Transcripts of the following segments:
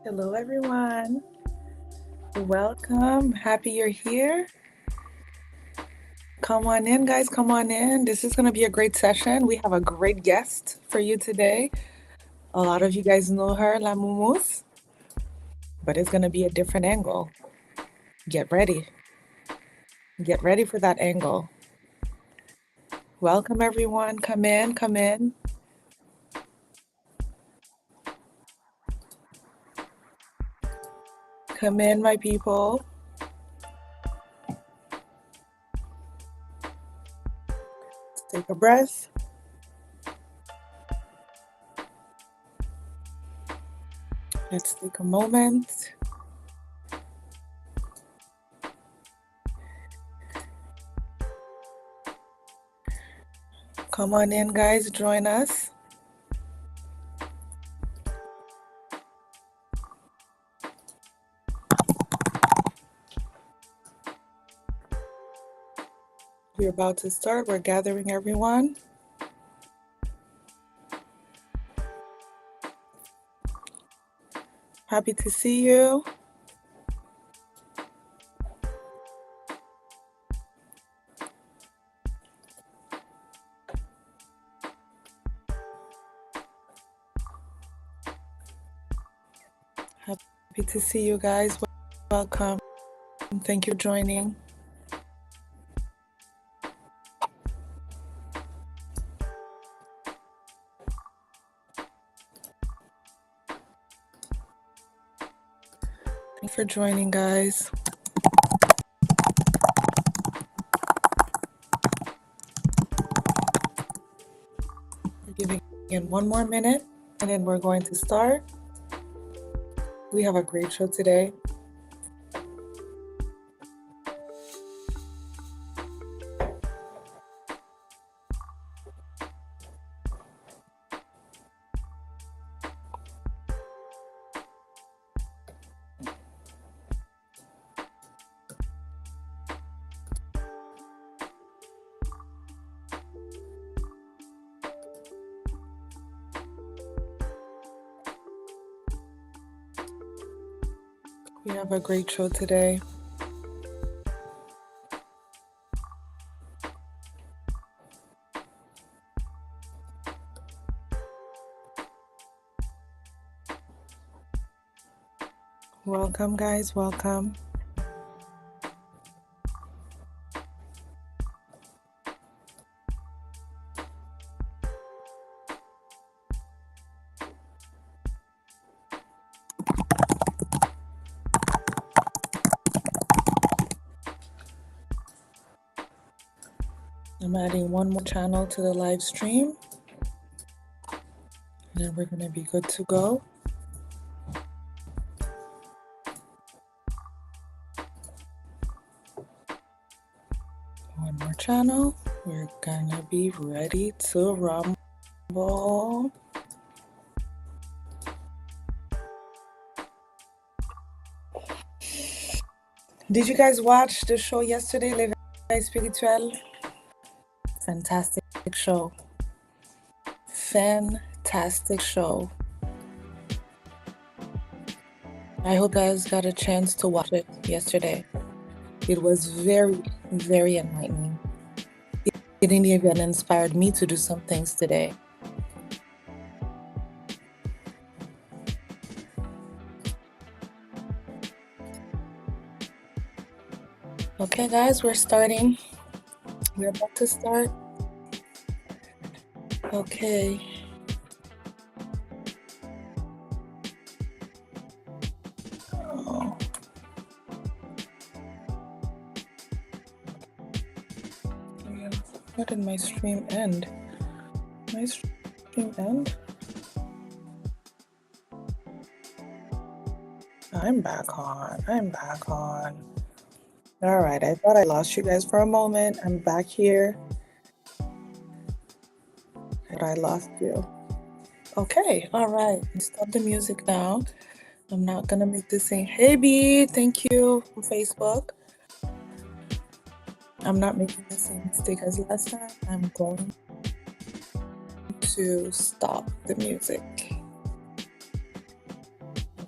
Hello, everyone. Welcome. Happy you're here. Come on in, guys. Come on in. This is going to be a great session. We have a great guest for you today. A lot of you guys know her, La Mumous, but it's going to be a different angle. Get ready. Get ready for that angle. Welcome, everyone. Come in. Come in. Come in, my people. Let's take a breath. Let's take a moment. Come on in, guys. Join us. We're about to start. We're gathering everyone. Happy to see you. Happy to see you guys. Welcome. Thank you for joining. Thank you for joining, guys. We're giving in one more minute, and then we're going to start. We have a great show today. We have a great show today. Welcome, guys. Welcome. I'm adding one more channel to the live stream, and then we're going to be good to go. One more channel. We're going to be ready to rumble. Did you guys watch the show yesterday, L'éveil Spirituel? Fantastic show. Fantastic show. I hope you guys got a chance to watch it yesterday. It was very, very enlightening. It even inspired me to do some things today. Okay, guys, we're starting. We're about to start. Okay. Oh. Where did my stream end? My stream end? I'm back on. I'm back on. All right, I thought I lost you guys for a moment. I'm back here. But I lost you. Okay, all right. Stop the music now. I'm not gonna make this saying, hey B, thank you from Facebook. I'm not making the same mistake as last time. I'm going to stop the music.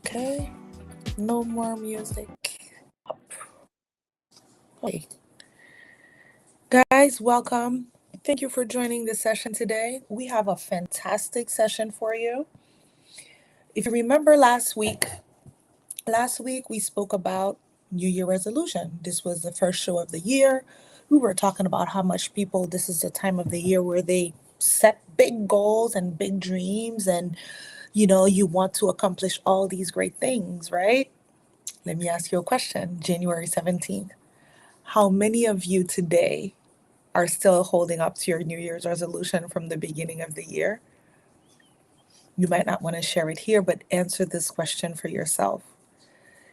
Okay, no more music. Okay. Guys, welcome. Thank you for joining this session today. We have a fantastic session for you. If you remember last week we spoke about New Year resolution. This was the first show of the year. We were talking about how much people, this is the time of the year where they set big goals and big dreams, and you want to accomplish all these great things, right? Let me ask you a question. January 17th. How many of you today are still holding up to your New Year's resolution from the beginning of the year? You might not want to share it here, but answer this question for yourself.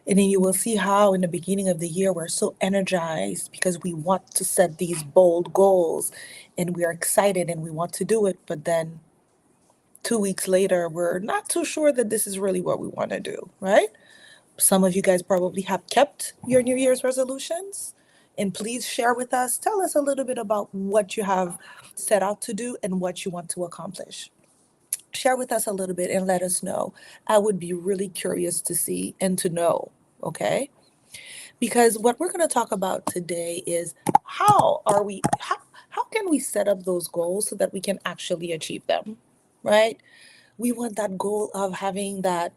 And then you will see how in the beginning of the year we're so energized because we want to set these bold goals and we are excited and we want to do it. But then 2 weeks later, we're not too sure that this is really what we want to do, right? Some of you guys probably have kept your New Year's resolutions. And please share with us, tell us a little bit about what you have set out to do and what you want to accomplish. Share with us a little bit and let us know. I would be really curious to see and to know, okay? Because what we're going to talk about today is how can we set up those goals so that we can actually achieve them, right? We want that goal of having that,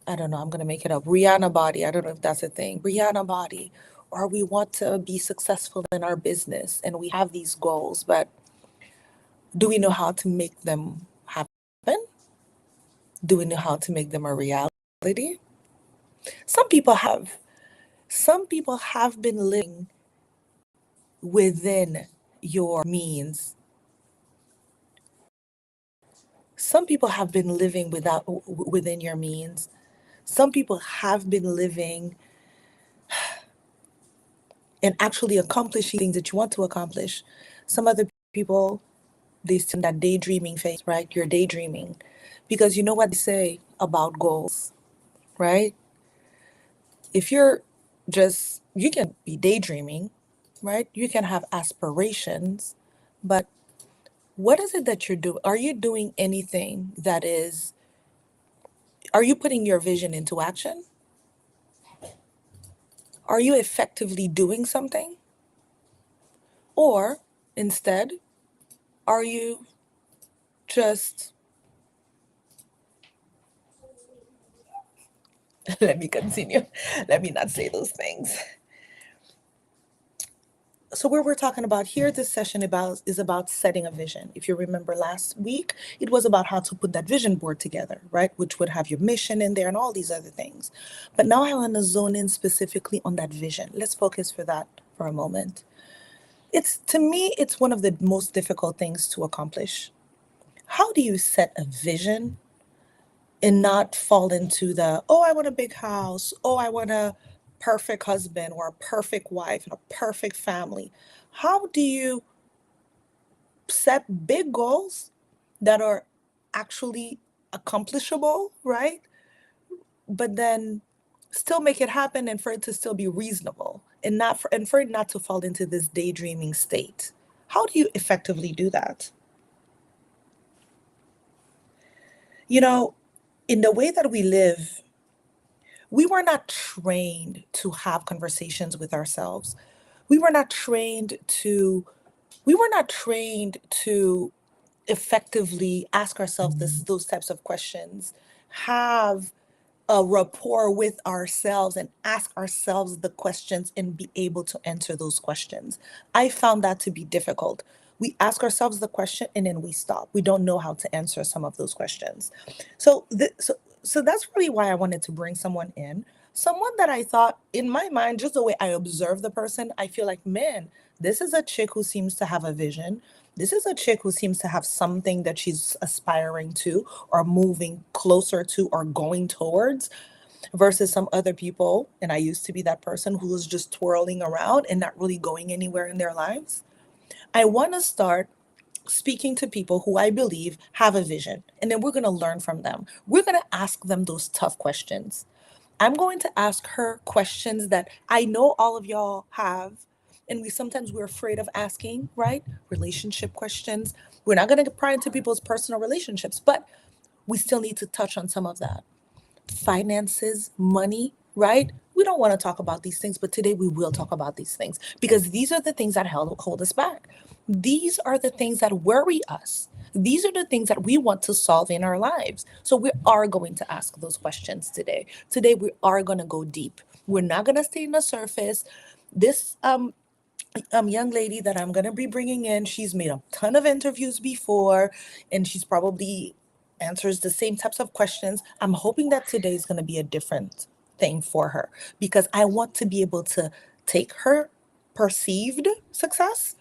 I don't know, I'm going to make it up, Rihanna body. I don't know if that's a thing, Rihanna body. Or we want to be successful in our business and we have these goals, but do we know how to make them happen? Do we know how to make them a reality? Some people have. Some people have been living within your means. Some people have been living within your means. Some people have been living and actually accomplishing things that you want to accomplish. Some other people, they still in that daydreaming phase, right? You're daydreaming. Because you know what they say about goals, right? If you're you can be daydreaming, right? You can have aspirations, but what is it that you're doing? Are you doing anything are you putting your vision into action? Are you effectively doing something? Or instead, are you just, let me continue. Let me not say those things. So what we're talking about here, this session is about setting a vision. If you remember last week, it was about how to put that vision board together, right? Which would have your mission in there and all these other things. But now I want to zone in specifically on that vision. Let's focus for that for a moment. It's to me, it's one of the most difficult things to accomplish. How do you set a vision and not fall into the, oh, I want a big house, oh, I want a perfect husband or a perfect wife and a perfect family? How do you set big goals that are actually accomplishable, right? But then still make it happen and for it to still be reasonable and for it not to fall into this daydreaming state. How do you effectively do that? You know, in the way that we live, we were not trained to have conversations with ourselves. We were not trained to we were not trained to effectively ask ourselves those types of questions, have a rapport with ourselves and ask ourselves the questions and be able to answer those questions. I found that to be difficult. We ask ourselves the question and then we stop. We don't know how to answer some of those questions. So, so that's really why I wanted to bring someone in, someone that I thought, in my mind, just the way I observe the person, I feel like, man, this is a chick who seems to have a vision. This is a chick who seems to have something that she's aspiring to or moving closer to or going towards versus some other people. And I used to be that person who was just twirling around and not really going anywhere in their lives. I want to start speaking to people who I believe have a vision, and then we're going to learn from them. We're going to ask them those tough questions. I'm going to ask her questions that I know all of y'all have, and we're afraid of asking, right? Relationship questions. We're not going to pry into people's personal relationships, but we still need to touch on some of that. finances, money, right? We don't want to talk about these things, but today we will talk about these things because these are the things that hold us back. These are the things that worry us. These are the things that we want to solve in our lives. So we are going to ask those questions today. Today we are going to go deep. We're not going to stay in the surface. This young lady that I'm going to be bringing in, she's made a ton of interviews before, and she's probably answers the same types of questions. I'm hoping that today is going to be a different thing for her because I want to be able to take her perceived success,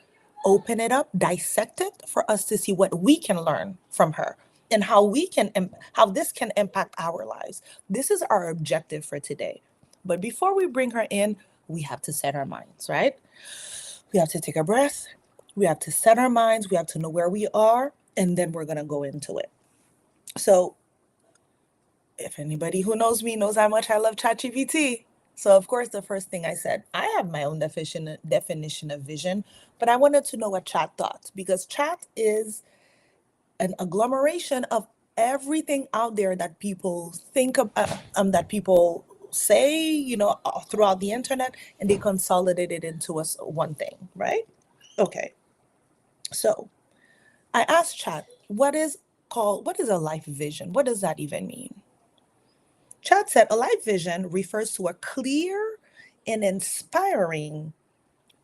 open it up, dissect it for us to see what we can learn from her and how how this can impact our lives. This is our objective for today. But before we bring her in, we have to set our minds, right? We have to take a breath. We have to set our minds. We have to know where we are, and then we're going to go into it. So, if anybody who knows me knows how much I love ChatGPT. So, of course, the first thing I said, I have my own definition of vision, but I wanted to know what chat thought because chat is an agglomeration of everything out there that people think of, that people say, throughout the internet, and they consolidate it into us one thing, right? Okay. So I asked Chat, what is a life vision? What does that even mean? Chat said a life vision refers to a clear and inspiring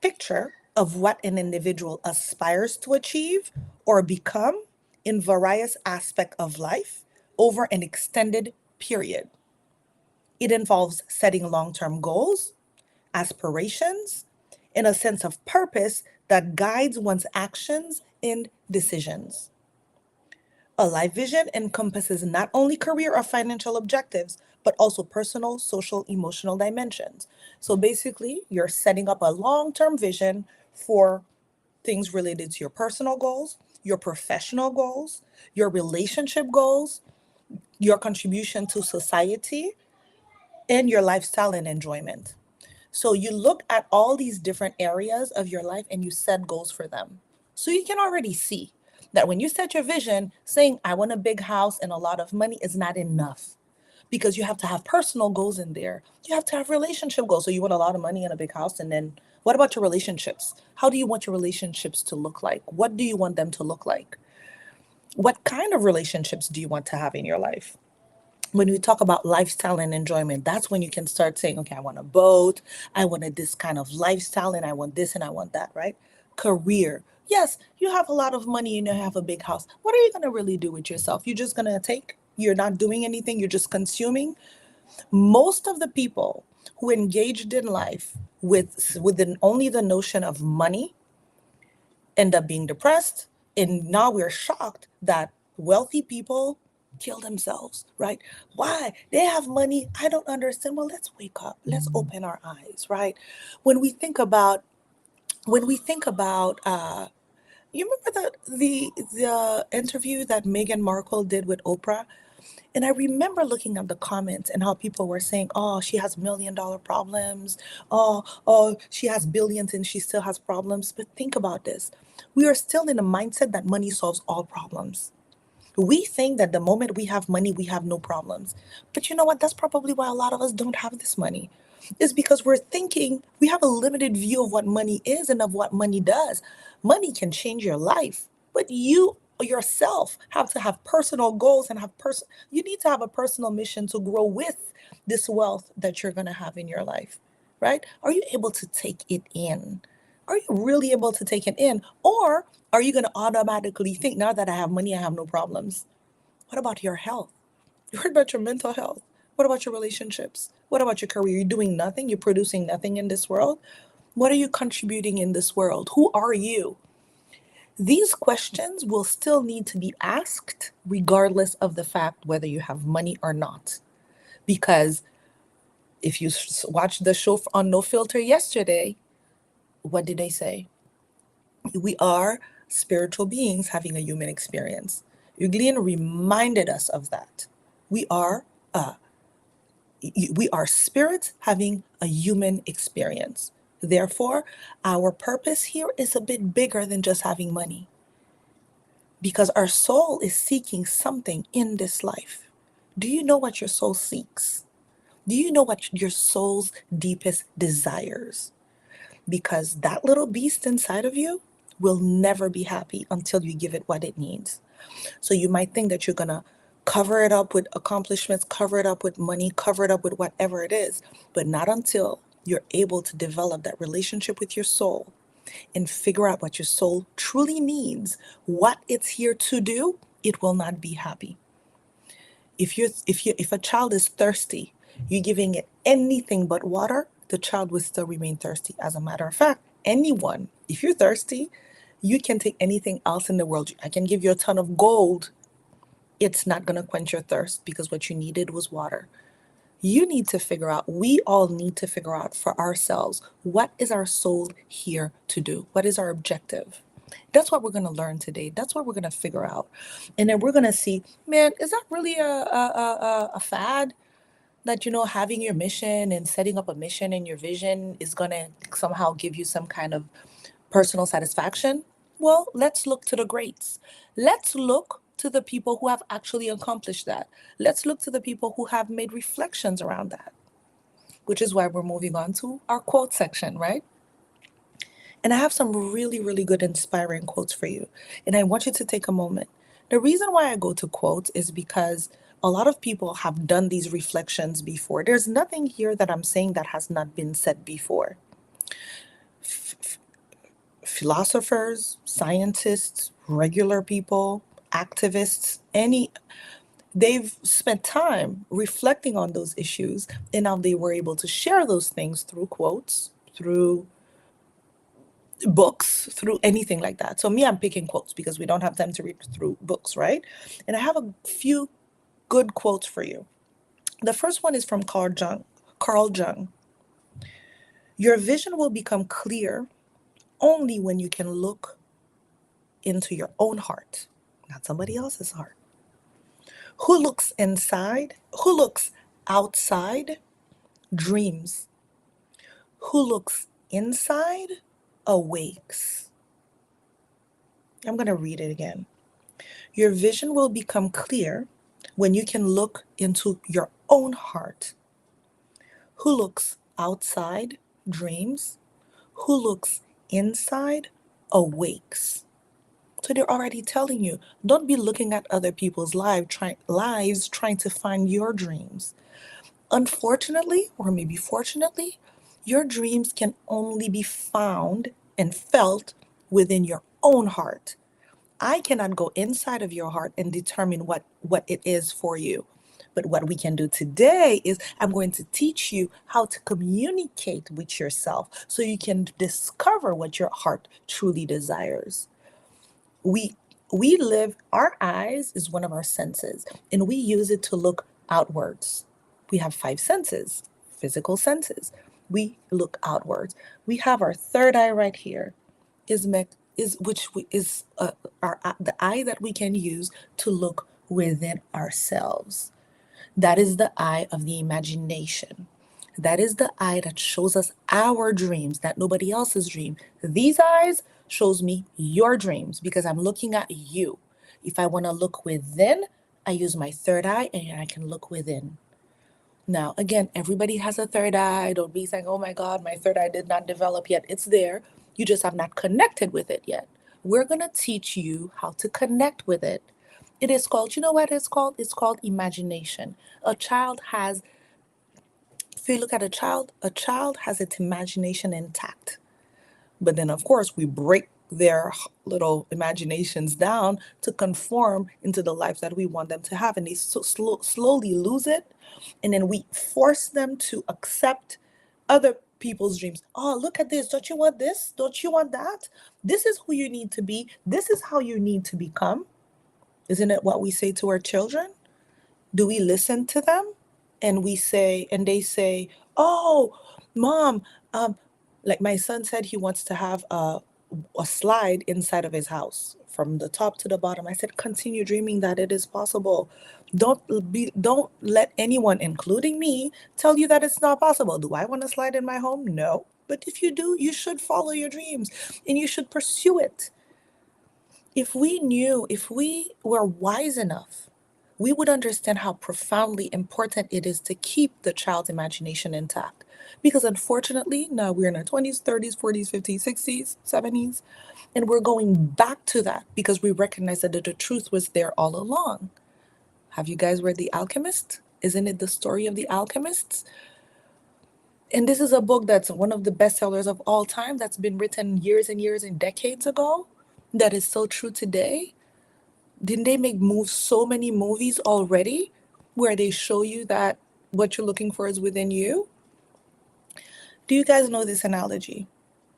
picture of what an individual aspires to achieve or become in various aspects of life over an extended period. It involves setting long-term goals, aspirations, and a sense of purpose that guides one's actions and decisions. A life vision encompasses not only career or financial objectives, but also personal, social, emotional dimensions. So basically, you're setting up a long term vision for things related to your personal goals, your professional goals, your relationship goals, your contribution to society, and your lifestyle and enjoyment. So you look at all these different areas of your life and you set goals for them. So you can already see that when you set your vision, saying, I want a big house and a lot of money is not enough because you have to have personal goals in there. You have to have relationship goals. So you want a lot of money and a big house. And then what about your relationships? How do you want your relationships to look like? What do you want them to look like? What kind of relationships do you want to have in your life? When we talk about lifestyle and enjoyment, that's when you can start saying, okay, I want a boat, I want this kind of lifestyle, and I want this and I want that, right? Career. Yes, you have a lot of money and you have a big house. What are you going to really do with yourself? You're just going to take, you're not doing anything, you're just consuming. Most of the people who engaged in life within only the notion of money end up being depressed. And now we're shocked that wealthy people kill themselves, right? Why? They have money. I don't understand. Well, let's wake up. Let's open our eyes, right? When we think about, when we think about, you remember the interview that Meghan Markle did with Oprah? And I remember looking at the comments and how people were saying, oh, she has $1 million problems. Oh, she has billions and she still has problems. But think about this. We are still in a mindset that money solves all problems. We think that the moment we have money, we have no problems. But you know what? That's probably why a lot of us don't have this money. Is because we're thinking we have a limited view of what money is and of what money does. Money can change your life, but you yourself have to have personal goals and you need to have a personal mission to grow with this wealth that you're going to have in your life, right? Are you able to take it in? Are you really able to take it in? Or are you going to automatically think, now that I have money, I have no problems? What about your health? You heard about your mental health. What about your relationships? What about your career? You're doing nothing. You're producing nothing in this world. What are you contributing in this world? Who are you? These questions will still need to be asked regardless of the fact whether you have money or not. Because if you watched the show on No Filter yesterday, what did they say? We are spiritual beings having a human experience. Euglene reminded us of that. We are uh, we are spirits having a human experience. Therefore, our purpose here is a bit bigger than just having money because our soul is seeking something in this life. Do you know what your soul seeks? Do you know what your soul's deepest desires? Because that little beast inside of you will never be happy until you give it what it needs. So you might think that you're going to cover it up with accomplishments, cover it up with money, cover it up with whatever it is, but not until you're able to develop that relationship with your soul and figure out what your soul truly needs, what it's here to do, it will not be happy. If a child is thirsty, you're giving it anything but water, the child will still remain thirsty. As a matter of fact, anyone, if you're thirsty, you can take anything else in the world. I can give you a ton of gold. It's not going to quench your thirst because what you needed was water. You need to figure out, we all need to figure out for ourselves, what is our soul here to do? What is our objective? That's what we're going to learn today. That's what we're going to figure out. And then we're going to see, man, is that really a fad? That, having your mission and setting up a mission and your vision is going to somehow give you some kind of personal satisfaction? Well, let's look to the greats. Let's look to the people who have actually accomplished that. Let's look to the people who have made reflections around that, which is why we're moving on to our quote section, right? And I have some really, really good inspiring quotes for you. And I want you to take a moment. The reason why I go to quotes is because a lot of people have done these reflections before. There's nothing here that I'm saying that has not been said before. Philosophers, scientists, regular people, activists, they've spent time reflecting on those issues, and now they were able to share those things through quotes, through books, through anything like that. So me, I'm picking quotes because we don't have time to read through books, right? And I have a few good quotes for you. The first one is from Carl Jung. Carl Jung. Your vision will become clear only when you can look into your own heart, not somebody else's heart. Who looks inside, who looks outside, dreams. Who looks inside, awakes. I'm going to read it again. Your vision will become clear when you can look into your own heart. Who looks outside, dreams. Who looks inside, awakes. So they're already telling you, don't be looking at other people's lives trying to find your dreams. Unfortunately, or maybe fortunately, your dreams can only be found and felt within your own heart. I cannot go inside of your heart and determine what it is for you. But what we can do today is I'm going to teach you how to communicate with yourself so you can discover what your heart truly desires. We we live, our eyes is one of our senses, and we use it to look outwards. We have five senses, physical senses. We look outwards. We have our third eye right here, is the eye that we can use to look within ourselves. That is the eye of the imagination. That is the eye that shows us our dreams, not nobody else's dream. These eyes shows me your dreams because I'm looking at you. If I want to look within, I use my third eye and I can look within. Now, again, everybody has a third eye. Don't be saying, oh my God, my third eye did not develop yet. It's there. You just have not connected with it yet. We're going to teach you how to connect with it. It is called, you know what it's called? It's called imagination. A child has, if you look at a child has its imagination intact. But then, of course, we break their little imaginations down to conform into the life that we want them to have. And they slowly lose it. And then we force them to accept other people's dreams. Oh, look at this. Don't you want this? Don't you want that? This is who you need to be. This is how you need to become. Isn't it what we say to our children? Do we listen to them? And they say, oh, mom, like my son said he wants to have a slide inside of his house from the top to the bottom. I said, continue dreaming that it is possible. Don't let anyone, including me, tell you that it's not possible. Do I want to slide in my home? No. But if you do, you should follow your dreams and you should pursue it. If we were wise enough, we would understand how profoundly important it is to keep the child's imagination intact. Because unfortunately, now we're in our 20s, 30s, 40s, 50s, 60s, 70s, and we're going back to that because we recognize that the truth was there all along. Have you guys read The Alchemist? Isn't it the story of the alchemists? And this is a book that's one of the bestsellers of all time, that's been written years and years and decades ago, that is so true today. Didn't they make so many movies already where they show you that what you're looking for is within you? Do you guys know this analogy?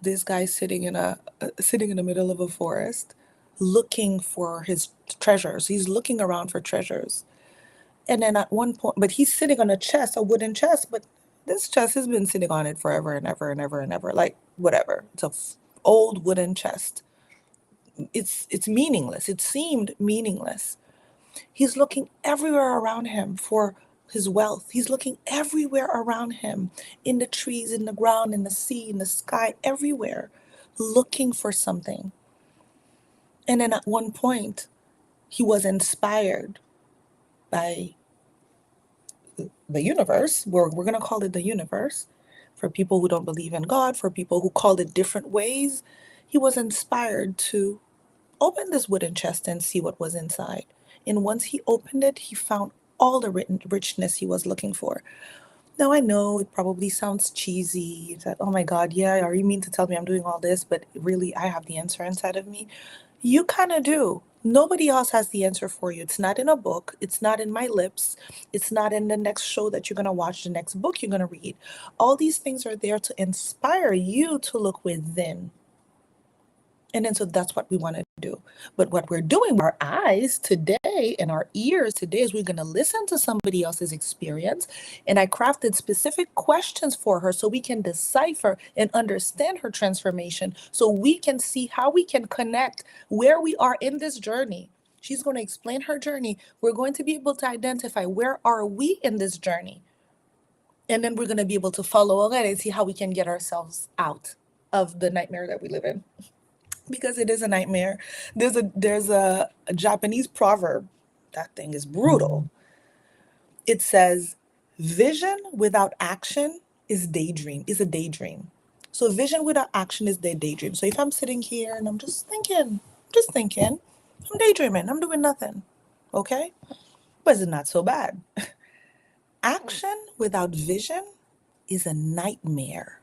This guy sitting in the middle of a forest looking for his treasures. He's looking around for treasures. And then at one point, but he's sitting on a chest, a wooden chest, but this chest has been sitting on it forever and ever and ever and ever, like whatever. It's a old wooden chest. It's meaningless. It seemed meaningless. He's looking everywhere around him for his wealth. He's looking everywhere around him, in the trees, in the ground, in the sea, in the sky, everywhere, looking for something. And then at one point, he was inspired by the universe. We're going to call it the universe for people who don't believe in God, for people who call it different ways. He was inspired to open this wooden chest and see what was inside. And once he opened it, he found all the richness he was looking for. Now, I know it probably sounds cheesy that, oh my God, yeah, are you mean to tell me I'm doing all this? But really, I have the answer inside of me. You kind of do. Nobody else has the answer for you. It's not in a book. It's not in my lips. It's not in the next show that you're going to watch, the next book you're going to read. All these things are there to inspire you to look within. And then so that's what we want to do. But what we're doing with our eyes today and our ears today is we're going to listen to somebody else's experience. And I crafted specific questions for her so we can decipher and understand her transformation, so we can see how we can connect where we are in this journey. She's going to explain her journey. We're going to be able to identify where are we in this journey. And then we're going to be able to follow along and see how we can get ourselves out of the nightmare that we live in, because it is a nightmare. There's a Japanese proverb. That thing is brutal. It says, "Vision without action is a daydream." So vision without action is the daydream. So if I'm sitting here and I'm just thinking, I'm daydreaming, I'm doing nothing. Okay? But it's not so bad. Action without vision is a nightmare.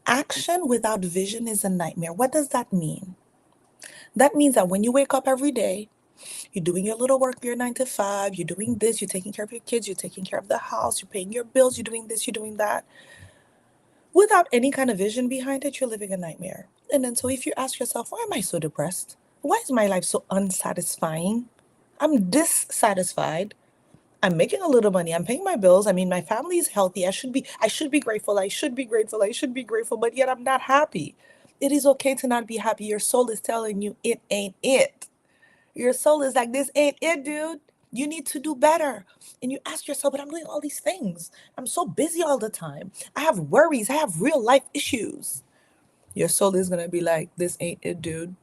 Action without vision is a nightmare. What does that mean? That means that when you wake up every day, you're doing your little work, your 9 to 5, you're doing this, you're taking care of your kids, you're taking care of the house, you're paying your bills, you're doing this, you're doing that. Without any kind of vision behind it, you're living a nightmare. And then so if you ask yourself, why am I so depressed? Why is my life so unsatisfying? I'm dissatisfied. I'm making a little money. I'm paying my bills. I mean, my family is healthy. I should be grateful. I should be grateful. I should be grateful, but yet I'm not happy. It is okay to not be happy. Your soul is telling you it ain't it. Your soul is like, this ain't it, dude. You need to do better. And you ask yourself, but I'm doing all these things. I'm so busy all the time. I have worries. I have real life issues. Your soul is going to be like, this ain't it, dude.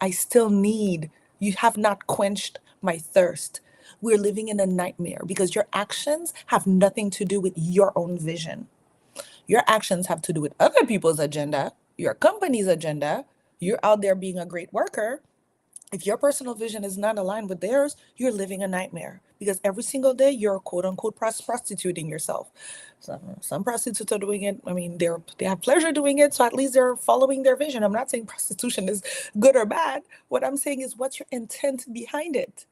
I still need, you have not quenched my thirst. We're living in a nightmare because your actions have nothing to do with your own vision. Your actions have to do with other people's agenda, your company's agenda. You're out there being a great worker. If your personal vision is not aligned with theirs, you're living a nightmare because every single day you're quote unquote prostituting yourself. Some prostitutes are doing it. I mean, they have pleasure doing it, so at least they're following their vision. I'm not saying prostitution is good or bad. What I'm saying is, what's your intent behind it?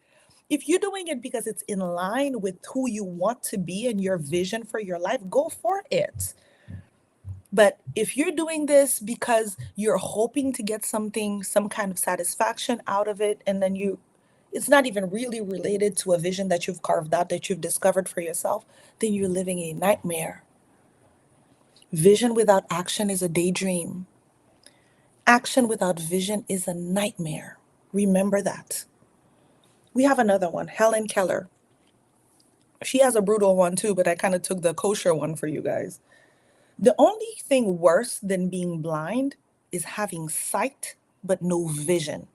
If you're doing it because it's in line with who you want to be and your vision for your life, go for it. But if you're doing this because you're hoping to get something, some kind of satisfaction out of it, and then it's not even really related to a vision that you've carved out, that you've discovered for yourself, then you're living a nightmare. Vision without action is a daydream. Action without vision is a nightmare. Remember that. We have another one, Helen Keller. She has a brutal one too, but I kind of took the kosher one for you guys. The only thing worse than being blind is having sight but no vision.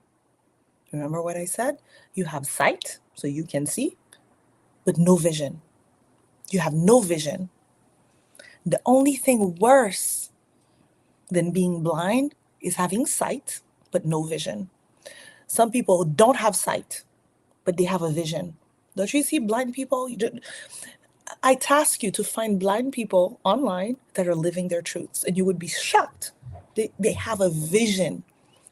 Remember what I said? You have sight, so you can see, but no vision. You have no vision. The only thing worse than being blind is having sight, but no vision. Some people don't have sight, but they have a vision. Don't you see blind people? I task you to find blind people online that are living their truths, and you would be shocked. They have a vision.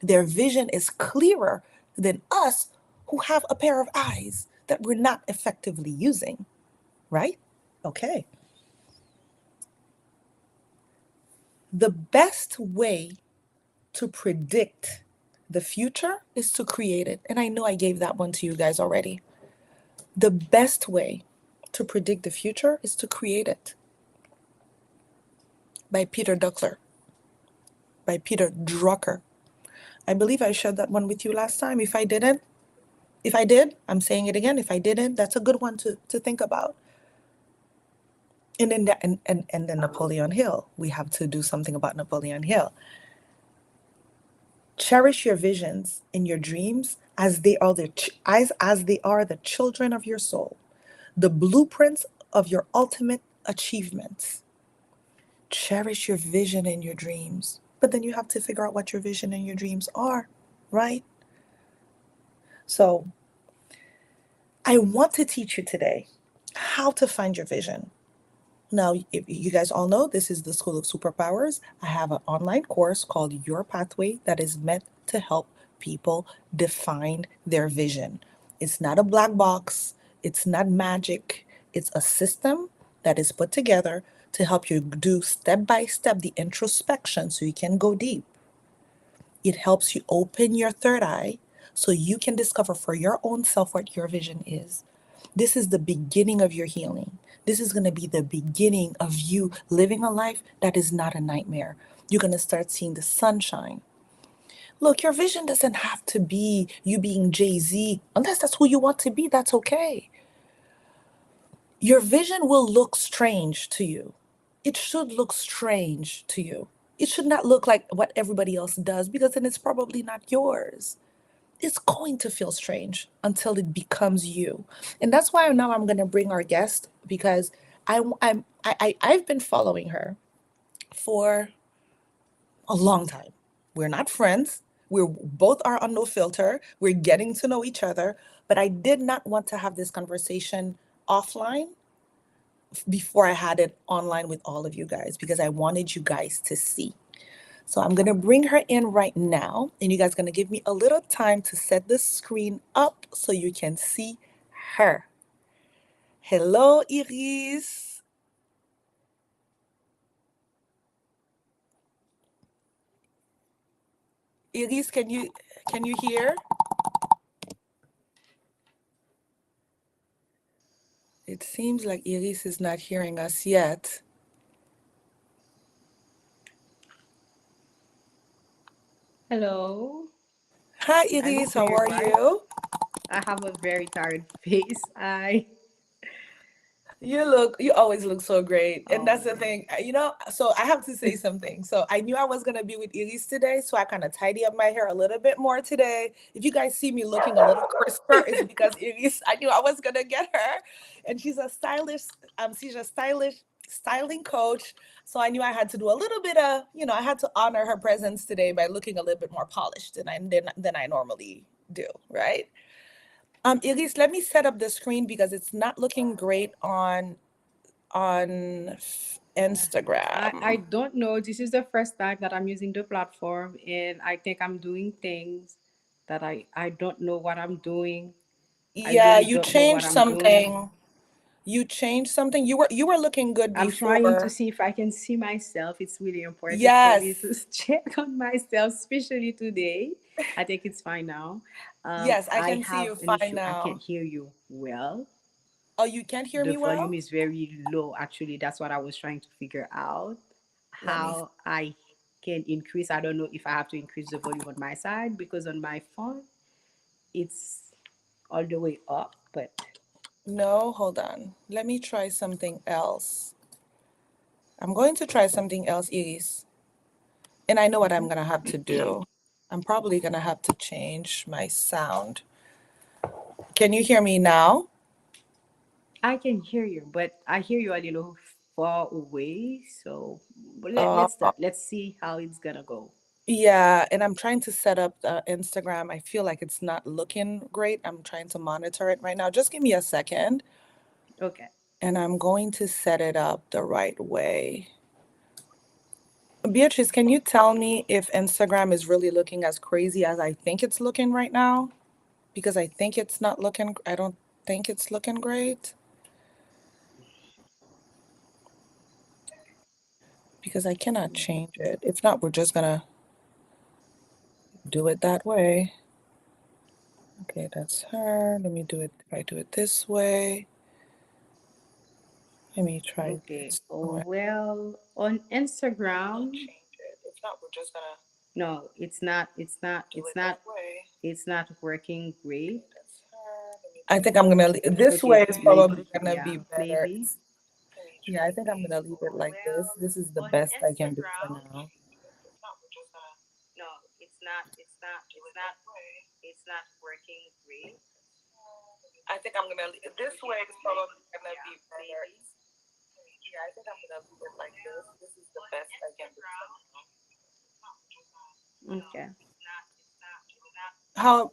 Their vision is clearer than us who have a pair of eyes that we're not effectively using, right? Okay. The best way to predict the future is to create it. And I know I gave that one to you guys already. The best way to predict the future is to create it. By Peter Drucker. By Peter Drucker. I believe I shared that one with you last time. If I did, I'm saying it again. If I didn't, that's a good one to think about. And then and then Napoleon Hill. We have to do something about Napoleon Hill. Cherish your visions and your dreams as they are as they are the children of your soul, the blueprints of your ultimate achievements. Cherish your vision and your dreams. But then you have to figure out what your vision and your dreams are, right? So I want to teach you today how to find your vision. Now, if you guys all know, this is the School of Superpowers. I have an online course called Your Pathway that is meant to help people define their vision. It's not a black box, it's not magic, it's a system that is put together to help you do step by step the introspection so you can go deep. It helps you open your third eye so you can discover for your own self what your vision is. This is the beginning of your healing. This is going to be the beginning of you living a life that is not a nightmare. You're going to start seeing the sunshine. Look, your vision doesn't have to be you being Jay-Z. Unless that's who you want to be, that's okay. Your vision will look strange to you. It should look strange to you. It should not look like what everybody else does because then it's probably not yours. It's going to feel strange until it becomes you. And that's why now I'm going to bring our guest because I've been following her for a long time. We're not friends. We're both are on No Filter. We're getting to know each other. But I did not want to have this conversation offline before I had it online with all of you guys because I wanted you guys to see. So I'm going to bring her in right now, and you guys are going to give me a little time to set the screen up so you can see her. Hello, Iris. Iris, can you hear? It seems like Iris is not hearing us yet. Hello, Hi, I'm Iris. How here, are right? you? I have a very tired face. You always look so great. And that's Oh, the thing, so I have to say something. So I knew I was going to be with Elise today, so I kind of tidy up my hair a little bit more today. If you guys see me looking a little crisper, it's because Elise, I knew I was going to get her. And she's a styling coach. So I knew I had to do a little bit of, I had to honor her presence today by looking a little bit more polished than I normally do, right? Elise, let me set up the screen because it's not looking great on I Instagram. don't know. This is the first time that I'm using the platform, and I think I'm doing things that I don't know what I'm doing. I Yeah, really you don't know what changed I'm doing. something. You changed something. You were looking good I'm trying to before. see if I can see myself. It's really important for me to Yes. check on myself, especially today. I think it's fine now. Yes, I I can see have you an fine issue. I can't now. hear you well. Oh, you can't hear The me volume well? is very low. Actually, that's what I was trying to figure out. Let me How I can increase. I don't know if I have to increase the volume on my side because on my phone it's all the way up. But No, hold on. Let me try something else. I'm going to try something else, Iris. And I know what I'm mhm. gonna have to do. I'm probably gonna have to change my sound. Can you hear me now? I can hear you, but I hear you a little far away. So Uh, let's see how it's gonna go. yeah, and I'm trying to set up the Instagram. I feel like it's not looking great. I'm trying to monitor it right now. Just give me a second, Okay. and I'm going to set it up the right way. Beatrice, can you tell me if Instagram is really looking as crazy as I think it's looking right now? Because I think it's not looking, I don't think it's looking great. Because I cannot change it. If not, we're just gonna do it that way. Okay, that's her. Let me do it. If I do it this way, let me try Okay. this Oh, one. well, on Cannot Instagram, change it. If not, we're just gonna no, it's not. It's not. do It's it not. that way. It's not working Okay, great. that's her. Let me I think I'm gonna leave. This Okay, way is maybe. probably gonna Yeah, be better. maybe. Yeah, I think I'm gonna leave it like this. This is the best I can do for now. If not, we're just gonna No, it's not. It's not. do It's it not. that way. It's not working great. I think I'm gonna leave. This way is probably gonna Yeah, be better. maybe. Yeah, I think I'm gonna leave it like this. This is the best I can do for now. Okay. How?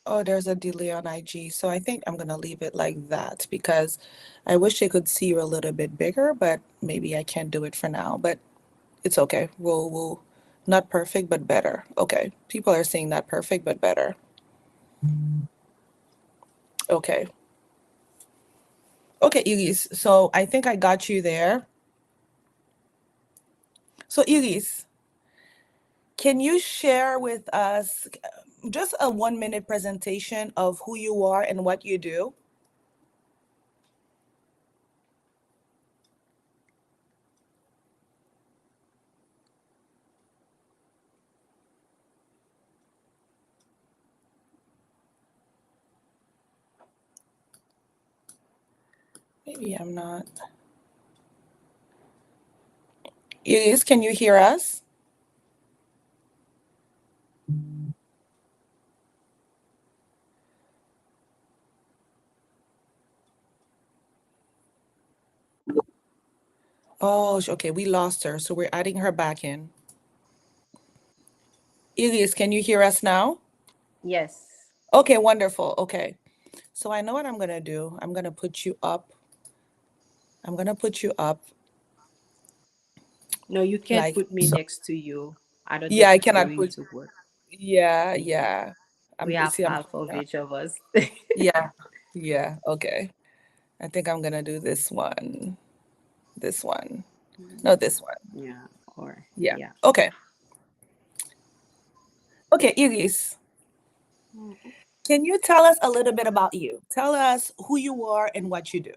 Oh, there's a delay on IG. So I think I'm gonna leave it like that because I wish I could see you a little bit bigger, but maybe I can't do it for now. But it's okay. We'll not perfect, but better. Okay. People are saying not perfect, but better. Okay. Okay, Iris. So I think I got you there. So Iris, can you share with us just a 1 minute presentation of who you are and what you do? Maybe I'm not. Iris, can you hear us? Oh, okay, we lost her, so we're adding her back in. Iris, can you hear us now? Yes. Okay, wonderful. Okay. So I know what I'm gonna do. I'm gonna put you up. I'm gonna put you up No, you can't like put me so. next to you. I don't Yeah, think I it's cannot going put, to work. yeah, Yeah. yeah. We I'm have see I'm half putting of her. each of us. Yeah, yeah, okay. I think I'm gonna do this one. This one. No, this one. Yeah. Or Yeah. yeah. Okay. Okay, Iris, can you tell us a little bit about you? Tell us who you are and what you do.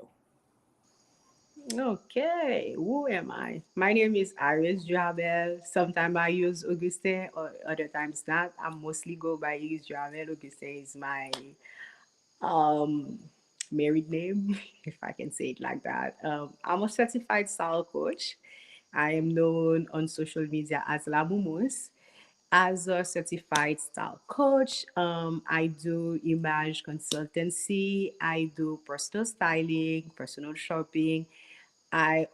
Okay, who am I? My name is Iris Joabel. Sometimes I use Augustin, or other times not. I mostly go by Iris Joabel. Augustin is my um married name, if I can say it like that. I'm a certified style coach. I am known on social media as La Mumus. As a certified style coach, I do image consultancy. I do personal styling, personal shopping. I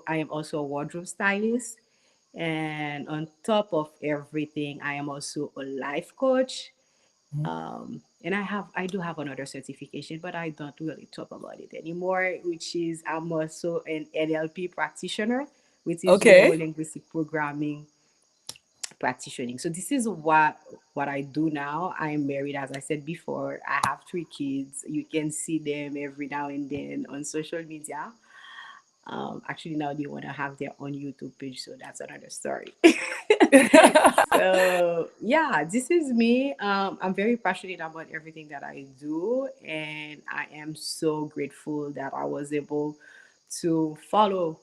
am also a wardrobe stylist, and on top of everything, I am also a life coach. And I do have another certification, but I don't really talk about it anymore, which is I'm also an NLP practitioner, which is neuro Okay. linguistic programming practicing. So this is what I do now. I'm married, as I said before. I have 3 kids. You can see them every now and then on social media. Actually, now they want to have their own YouTube page, so that's another story. So yeah, this is me. I'm very passionate about everything that I do, and I am so grateful that I was able to follow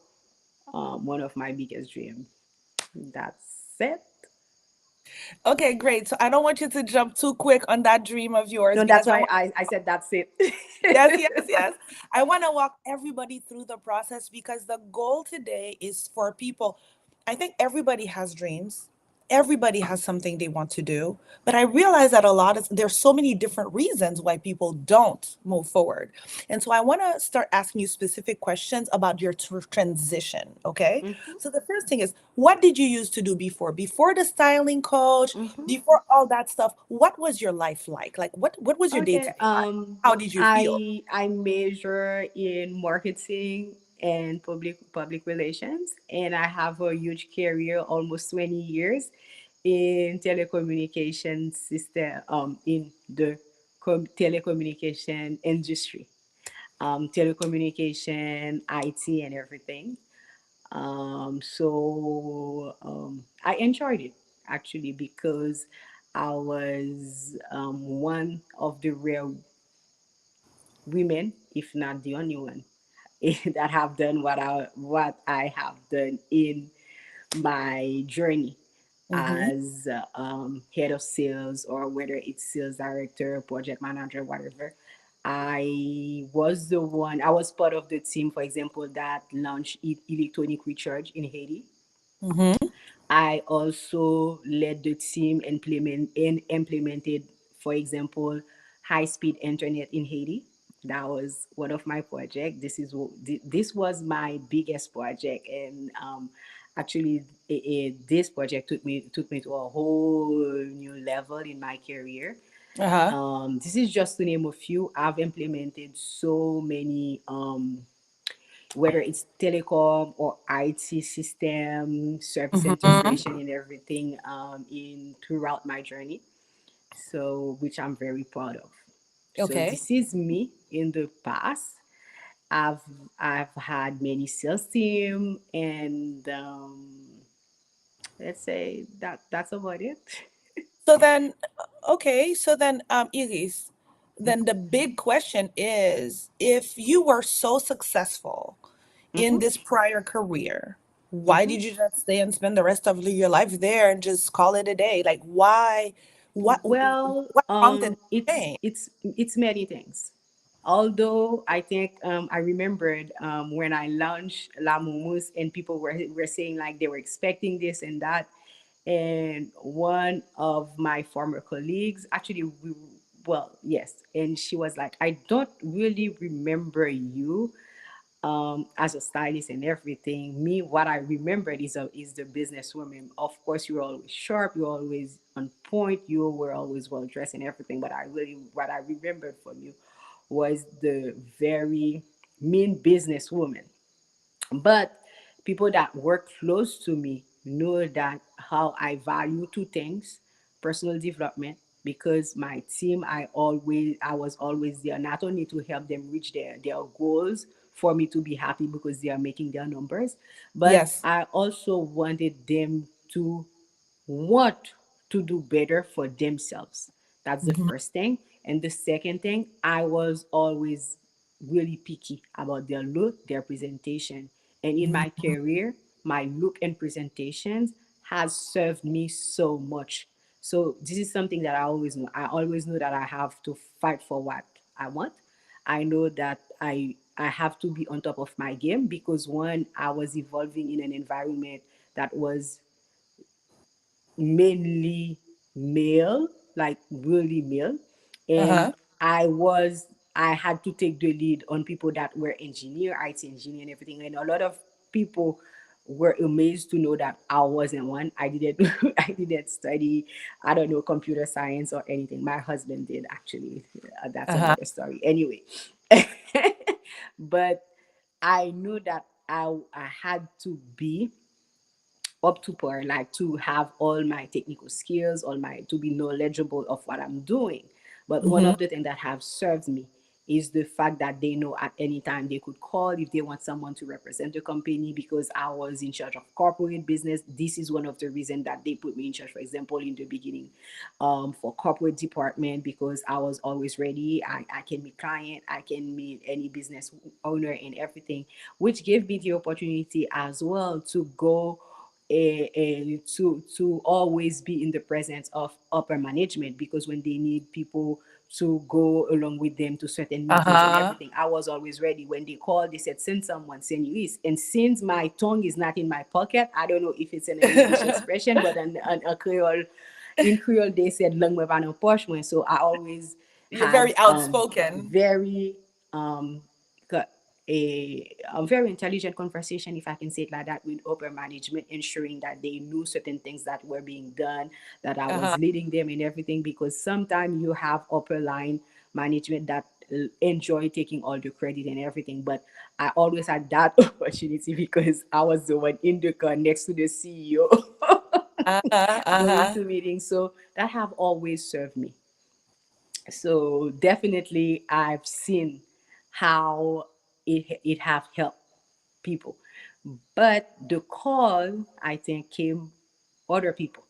one of my biggest dreams. That's it. Okay, great. So I don't want you to jump too quick on that dream of yours No, because that's I why want, I said that's it. yes, yes, yes. I want to walk everybody through the process because the goal today is for people. I think everybody has dreams. everybody has something they want to do, but I realize that a lot of there's so many different reasons why people don't move forward. And so I want to start asking you specific questions about your transition, okay? Mm-hmm. So the first thing is, what did you used to do before? Before the styling coach, Mm-hmm. before all that stuff, what was your life like? Like what was your Okay. day-to-day life? How did you feel? I major in marketing and public relations, and I have a huge career, almost 20 years, in telecommunication system. In the telecommunication industry, telecommunication, IT, and everything. I enjoyed it actually because I was one of the rare women, if not the only one, that have done what I have done in my journey Mm-hmm. as head of sales, or whether it's sales director, project manager, whatever. I was part of the team, for example, that launched electronic recharge in Haiti. Mm-hmm. I also led the team and implemented, for example, high speed internet in Haiti. That was one of my projects. This was my biggest project, and actually, this project took me to a whole new level in my career. Uh-huh. This is just to name a few. I've implemented so many whether it's telecom or IT system, service Mm-hmm. integration, and everything in throughout my journey. So, which I'm very proud of. So Okay. this is me in the past. I've I've had many sales team, and let's say that's about it. So then, okay, so then, Iris, then the big question is, if you were so successful in Mm-hmm, this prior career, why mm-hmm. did you not stay and spend the rest of your life there and just call it a day? Like, why, Well, what prompted the change? it's many things. Although I think I remembered when I launched La Mumus, and people were saying like they were expecting this and that, and one of my former colleagues actually well, yes, and she was like, I don't really remember you as a stylist and everything. Me, what I remembered is the businesswoman. Of course, you were always sharp, you were always on point, you were always well dressed and everything. But what I remembered from you was the very mean businesswoman. But people that work close to me know that how I value two things: personal development, because my team, I was always there not only to help them reach their goals, for me to be happy because they are making their numbers, but Yes. I also wanted them to want to do better for themselves. That's the Mhm, first thing. And the second thing, I was always really picky about their look, their presentation. And in my mhm. career, my look and presentations has served me so much. So this is something that I always know. I always know that I have to fight for what I want. I know that I have to be on top of my game, because one, I was evolving in an environment that was mainly male, like really male. And Uh-huh. I had to take the lead on people that were engineer, IT engineer and everything. And a lot of people were amazed to know that I wasn't one. I didn't I didn't study, I don't know, computer science or anything. My husband did actually. That's Uh-huh. another story. Anyway. But I knew that I had to be up to par, like to have all my technical skills, all my to be knowledgeable of what I'm doing. But one Mhm. of the things that have served me is the fact that they know at any time they could call if they want someone to represent the company, because I was in charge of corporate business. This is one of the reasons that they put me in charge, for example, in the beginning, for corporate department, because I was always ready. I can meet client, I can meet any business owner and everything, which gave me the opportunity as well to go to always be in the presence of upper management, because when they need people to go along with them to certain meetings and Uh-huh. everything. I was always ready. When they called, they said, send someone, send you is. And since my tongue is not in my pocket, I don't know if it's an English expression, but in a Creole, in Creole, they said, "Lang me pa nan poche mwen." So I always You're had very outspoken. very a very intelligent conversation, if I can say it like that, with upper management, ensuring that they knew certain things that were being done, that I was Uh-huh. leading them and everything. Because sometimes you have upper line management that enjoy taking all the credit and everything, but I always had that opportunity because I was the one in the car next to the CEO Uh-huh. going Uh-huh. to meetings. So that have always served me. So definitely I've seen how it have helped people. But the call, I think, came other people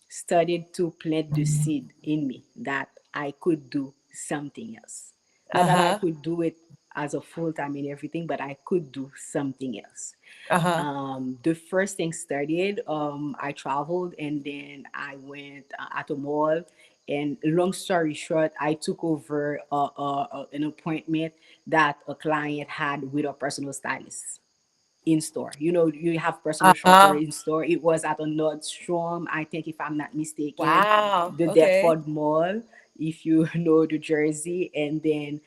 started to plant the seed in me that I could do something else. Not that I Uh-huh. could do it as a full time and everything, but I could do something else. Uh-huh. The first thing started, I traveled and then I went at a mall. And long story short, I took over an appointment that a client had with a personal stylist in store. You know, you have personal shopper Uh-huh. in store. It was at a Nordstrom, I think, if I'm not mistaken, Wow. the Okay. Deptford Mall, if you know the Jersey. And then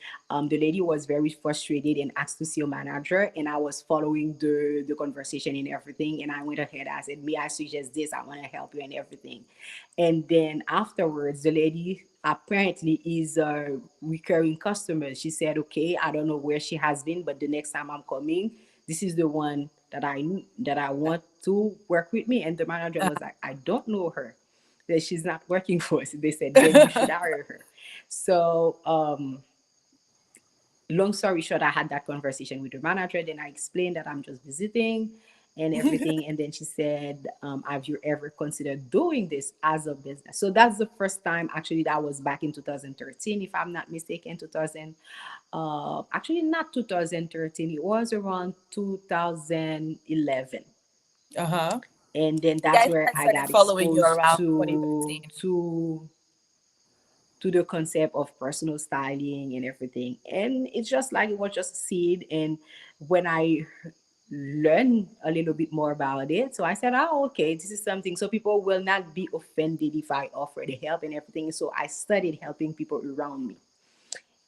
the lady was very frustrated and asked to see a manager. And I was following the conversation and everything. And I went ahead. I said, "May I suggest this? I want to help you and everything." And then afterwards, the lady apparently is a recurring customer. She said, "Okay, I don't know where she has been, but the next time I'm coming, this is the one that I want to work with me." And the manager was like, "I don't know her. That she's not working for us." They said, "Then you should hire her." So long story short, I had that conversation with the manager. Then I explained that I'm just visiting and everything. And then she said, "Have you ever considered doing this as a business?" So that's the first time. Actually, that was back in 2013, if I'm not mistaken. 2000, actually not 2013. It was around 2011. Uh-huh. And then Yeah, that's I think where I I started got following you exposed around to 2015. the concept of personal styling and everything. And it's just like it was just a seed. And when I learned a little bit more about it, so I said, "Oh, okay, this is something." So people will not be offended if I offer the help and everything. So I started helping people around me.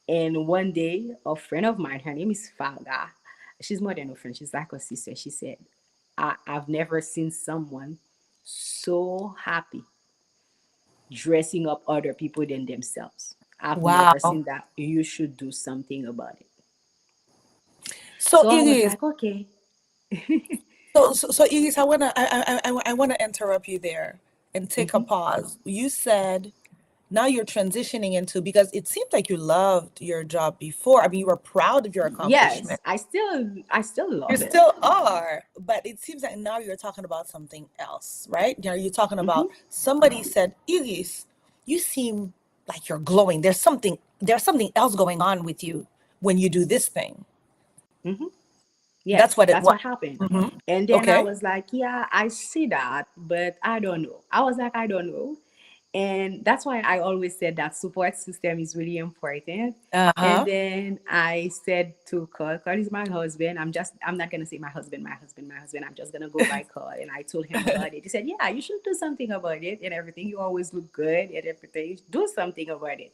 And one day, a friend of mine, her name is Falga, she's more than a friend, she's like a sister. She said, I've never seen someone so happy dressing up other people than themselves. I've never Wow. seen that. You should do something about it." So So I it was is. like, okay. So Elise, I wanna interrupt you there and take a Mhm. pause. You said now you're transitioning into, because it seemed like you loved your job before. I mean, you were proud of your Yes, accomplishment. I still You love it. still are, but it seems like now you're talking about something else, right? You know, you're talking Hmm. about somebody said, Elise, you seem like you're glowing. There's something else going on with you when you do this thing. Hmm. That's Yes, what it that's was. what happened. Hmm. And then I Okay. was like, yeah, I see that, but I don't know. I was like, I don't know. And that's why I always said that support system is really important. And Uh-huh. then I said to Carl is my husband. I'm not gonna say my husband. I'm just gonna go by Carl. And I told him about it. He said, "Yeah, you should do something about it and everything. You always look good and everything. Do something about it."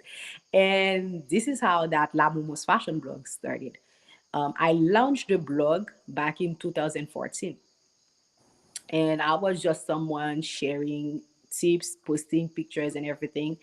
And this is how that La Momos fashion blog started. I launched the blog back in 2014, and I was just someone sharing tips, posting pictures and everything.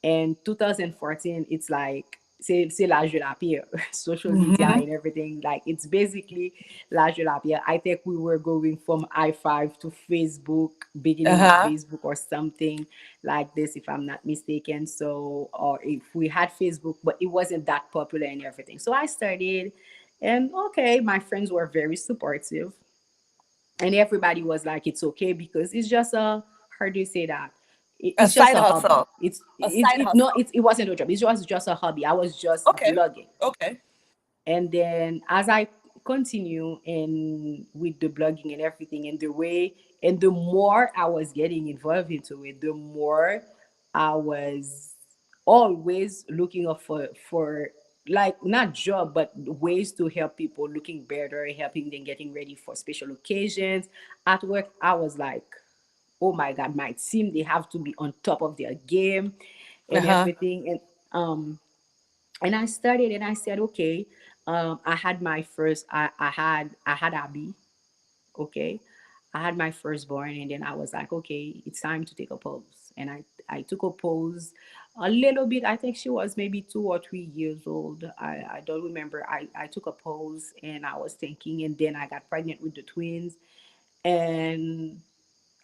And 2014, it's like c'est l'âge de la pierre, social media Hmm. and everything. Like it's basically l'âge de la pierre. I think we were going from i5 to Facebook, beginning of Uh-huh. Facebook or something like this, if I'm not mistaken. So, or if we had Facebook, but it wasn't that popular and everything. So I started, and okay, my friends were very supportive, and everybody was like, "It's okay," because it's just a, how do you say that, A it's just side a hobby. hustle. it's A it's side it no hustle. it wasn't a job. It was just a hobby. I was just Okay. blogging. Okay. And then as I continue in with the blogging and everything, and the way, and the more I was getting involved into it, the more I was always looking up for like not job but ways to help people looking better, helping them getting ready for special occasions. At work, I was like, oh my god, my team, they have to be on top of their game and Uh-huh. everything. And I studied and I said, okay, I had my first, I had Abby, okay. I had my firstborn, and then I was like, okay, it's time to take a pause. And I took a pause a little bit. I think she was maybe 2 or 3 years old. I don't remember. I took a pause and I was thinking, and then I got pregnant with the twins. And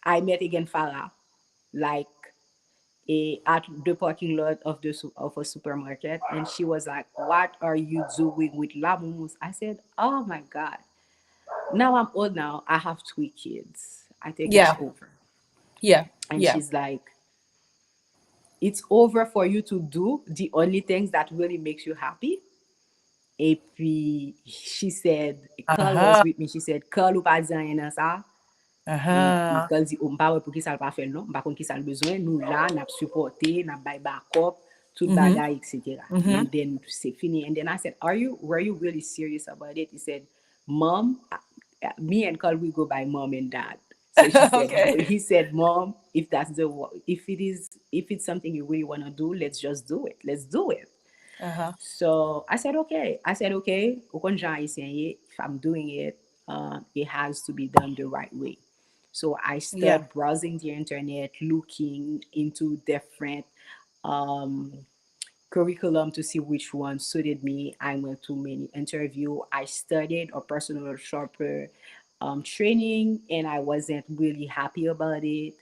I met again Farah, like at the parking lot of of a supermarket, and she was like, "What are you doing with Labumus?" I said, "Oh my God, now I'm old now. I have 3 kids. I think it's Yeah. over." Yeah. And Yeah. she's like, "It's over for you to do the only things that really makes you happy." Et puis, she said, Carl was Uh-huh. with me. She said, "Carl ou pas dire rien dans ça." Et puis, Uh-huh. Carl dit, oh, m'pa wè pou ki sa l pa fè non, m'pa kon ki sa l bezwen, nou la, nap supporte, nap bay backup, tout Mm-hmm. bagay, etc. Mm-hmm. And then, c'est fini. And then I said, were you really serious about it? He said, Mom, me and Carl, we go by mom and dad. So Okay. he said, Mom, if that's if it's something you really want to do, let's just do it. Let's do it. Uh-huh. So I said, okay. If I'm doing it, it has to be done the right way. So I Yeah. started browsing the internet, looking into different um, curriculum to see which one suited me. I went to many interview. I studied a personal shopper training, and I wasn't really happy about it.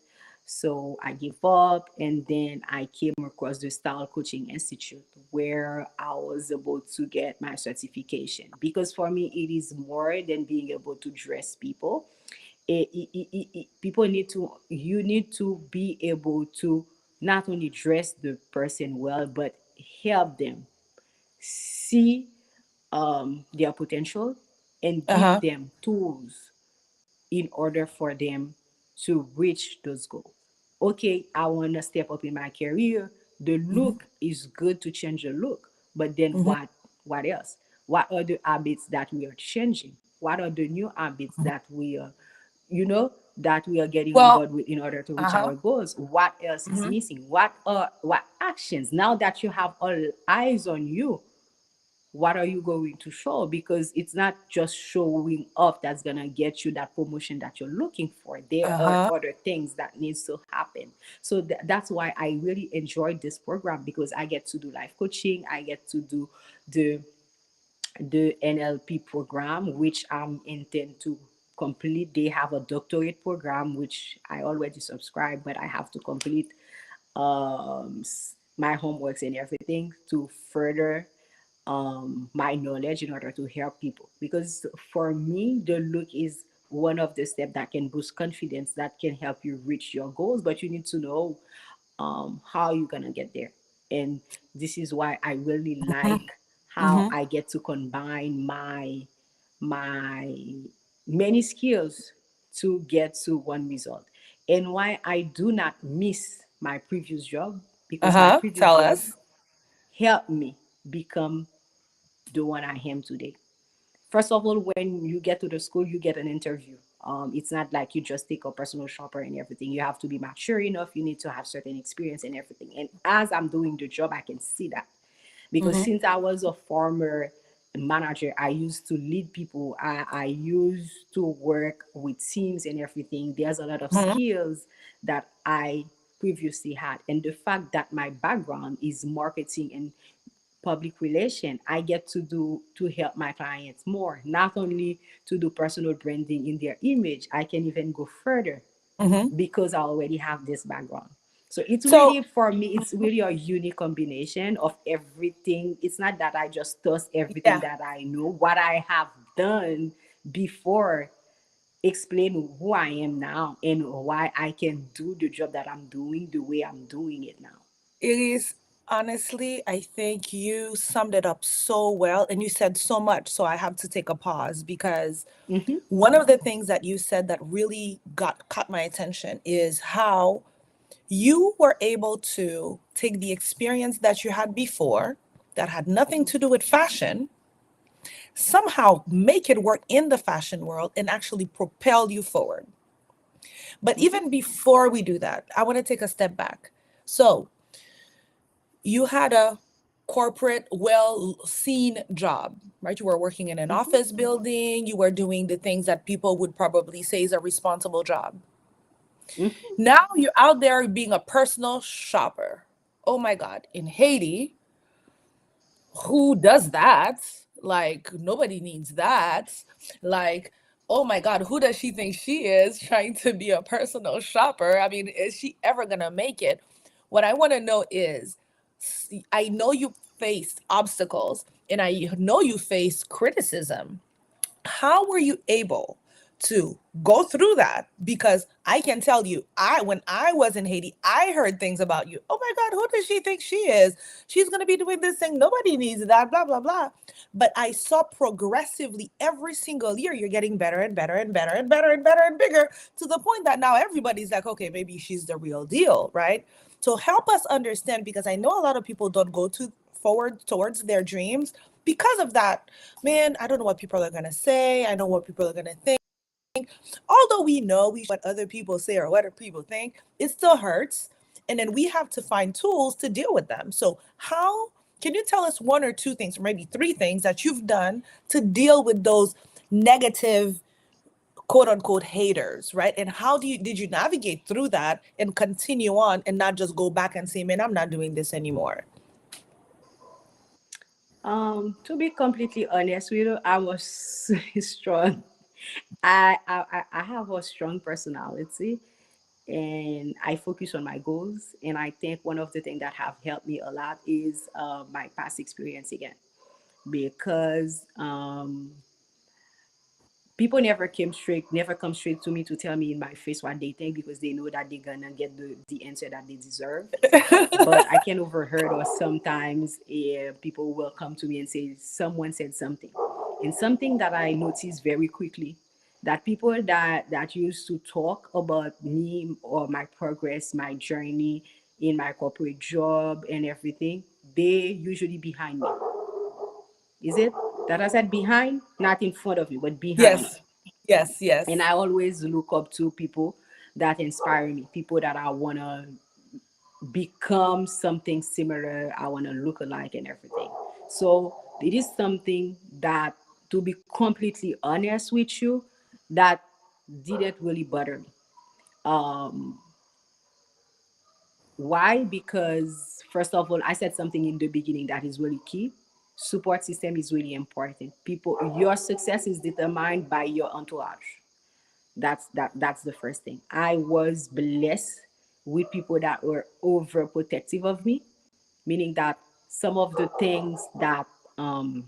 So I gave up, and then I came across the Style Coaching Institute where I was able to get my certification. Because for me, it is more than being able to dress people. People need to, you need to be able to not only dress the person well, but help them see their potential and give Uh-huh. them tools in order for them to reach those goals. Okay, I want to step up in my career. The Mm-hmm. look is good to change the look, but then Mm-hmm. what else? What are the habits that we are changing? What are the new habits Mm-hmm. that we are, that we are getting on Well, board with in order to reach uh-huh. our goals? What else is Mm-hmm. missing? What actions, now that you have all eyes on you, what are you going to show? Because it's not just showing up that's going to get you that promotion that you're looking for. There are Uh-huh. other things that needs to happen. So that's why I really enjoyed this program, because I get to do life coaching, I get to do the NLP program, which I'm intend to complete. They have a doctorate program which I already subscribed, but I have to complete my homeworks and everything to further my knowledge in order to help people. Because for me, the look is one of the steps that can boost confidence, that can help you reach your goals, but you need to know how you're gonna get there. And this is why I really Mm-hmm. like how Mm-hmm. I get to combine my many skills to get to one result, and why I do not miss my previous job, because my Uh-huh. previous Tell job us. helped me become the one I am today. First of all, when you get to the school, you get an interview. It's not like you just take a personal shopper and everything. You have to be mature enough. You need to have certain experience and everything. And as I'm doing the job, I can see that, because Mm-hmm. since I was a former manager, I used to lead people. I used to work with teams and everything. There's a lot of Mm-hmm. skills that I previously had, and the fact that my background is marketing and public relation, I get to do to help my clients more, not only to do personal branding in their image. I can even go further Mm-hmm. because I already have this background. So it's So, really, for me, it's really a unique combination of everything. It's not that I just toss everything yeah. that I know, what I have done before, explain who I am now and why I can do the job that I'm doing the way I'm doing it now. Elise, honestly, I think you summed it up so well and you said so much. So I have to take a pause because Mm-hmm. one of the things that you said that really got caught my attention is how you were able to take the experience that you had before that had nothing to do with fashion, somehow make it work in the fashion world and actually propel you forward. But Mhm. even before we do that, I want to take a step back. So, you had a corporate, well seen job, right? You were working in an Mhm. office building, you were doing the things that people would probably say is a responsible job. Mhm. Now you're out there being a personal shopper. Oh my God, in Haiti, who does that? Like, nobody needs that. Like, oh my God, who does she think she is trying to be a personal shopper? I mean, is she ever gonna make it? What I want to know is, I know you faced obstacles and I know you faced criticism. How were you able to go through that? Because I can tell you, when I was in Haiti, I heard things about you. Oh my God, who does she think she is? She's going to be doing this thing, nobody needs that, blah blah blah. But I saw progressively every single year you're getting better and better and better and better and better and bigger, to the point that now everybody's like, okay, maybe she's the real deal, right? So help us understand, because I know a lot of people don't go to forward towards their dreams because of that. Man, I don't know what people are going to say. I know what people are going to think. Although we know what other people say or what other people think, it still hurts. And then we have to find tools to deal with them. So, how can you tell us one or two things, or maybe three things that you've done to deal with those negative, quote unquote, haters, right? And how did you navigate through that and continue on and not just go back and say, man, I'm not doing this anymore? To be completely honest with you, I was strong. I have a strong personality, and I focus on my goals. And I think one of the things that have helped me a lot is my past experience again, because people never come straight to me to tell me in my face what they think, because they know that they're gonna get the answer that they deserve. But I can overheard, or sometimes people will come to me and say someone said something, and something that I noticed very quickly, that people that used to talk about me or my progress, my journey in my corporate job and everything, they usually behind me. Is it that I said behind, not in front of me, but behind me? Yes, yes, And yes. I always look up to people that inspire me, people that I wanna become something similar, I want to look alike and everything. So it is something that, to be completely honest with you, that didn't really bother me. Um, why? Because first of all, I said something in the beginning that is really key. Support system is really important. People, your success is determined by your entourage. That's the first thing. I was blessed with people that were overprotective of me, meaning that some of the things um,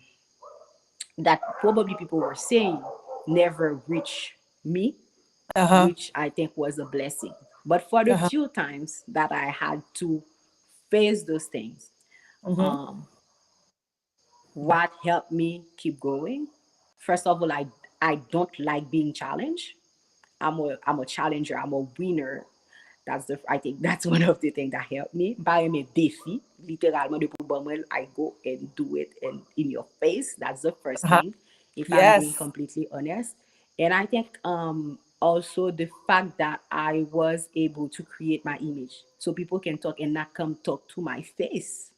that probably people were saying never reached me, Uh-huh. which I think was a blessing. But for the Uh-huh. few times that I had to face those things, Mm-hmm. um, what helped me keep going? First of all, I don't like being challenged. I'm a challenger. I'm a winner. I think that's one of the things that helped me. By me défi, littéralement de pour moi, I go and do it and in your face. That's the first Uh-huh. thing, if I'm being Yes. completely honest. And I think also the fact that I was able to create my image, so people can talk and not come talk to my face,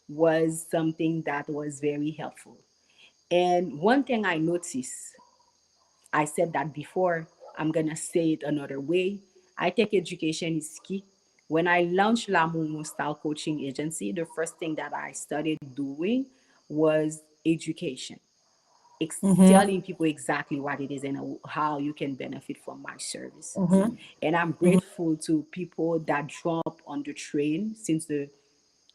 was something that was very helpful. And one thing I noticed, I said that before, I'm gonna say it another way. I think education is key. When I launched La Mumu Style Coaching Agency, the first thing that I started doing was education, Mm-hmm. telling people exactly what it is and how you can benefit from my services. Mm-hmm. And I'm Mm-hmm. grateful to people that jump on the train since the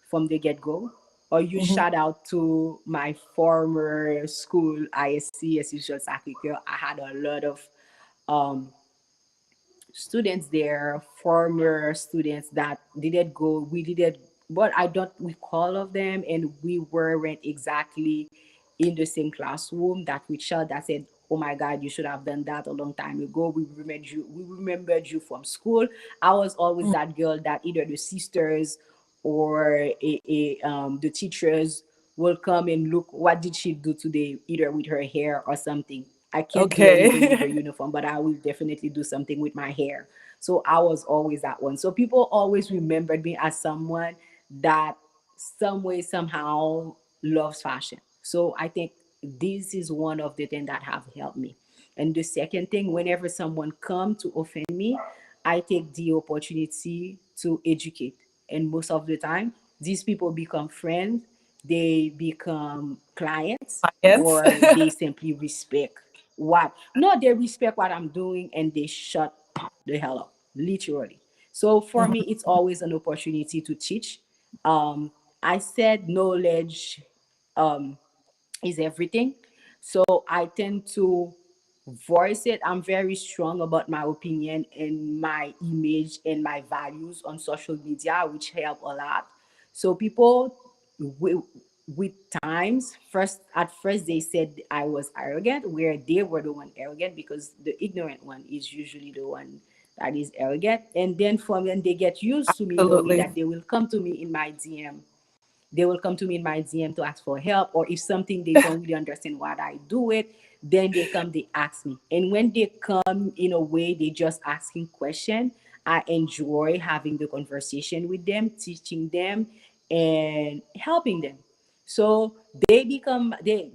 from the get go. Or you Mm-hmm. shout out to my former school, ISC, as usual, Sacre Coeur. I had a lot of um, students there, former students that didn't go, we didn't, but I don't recall of them, and we weren't exactly in the same classroom that reached out that said, "Oh my God, you should have done that a long time ago. We remembered you from school." I was always that girl that either the sisters or the teachers will come and look, what did she do today, either with her hair or something. I can't do anything with her Okay. uniform, but I will definitely do something with my hair. So I was always that one. So people always remembered me as someone that some way somehow loves fashion. So I think this is one of the things that have helped me. And the second thing, whenever someone come to offend me, I take the opportunity to educate. And most of the time, these people become friends, they become clients, Clients. or they simply respect what, no, they respect what I'm doing and they shut the hell up, literally. So for me, it's always an opportunity to teach. um, I said knowledge um, is everything. So I tend to voice it. I'm very strong about my opinion and my image and my values on social media, which help a lot. So people, with, with times, at first they said I was arrogant, where they were the one arrogant, because the ignorant one is usually the one that is arrogant. And then from when they get used to me in a way Absolutely. that they will come to me in my DM to ask for help, or if something they don't really understand what I do it, then they ask me. And when they come in a way they just asking question, I enjoy having the conversation with them, teaching them and helping them. So they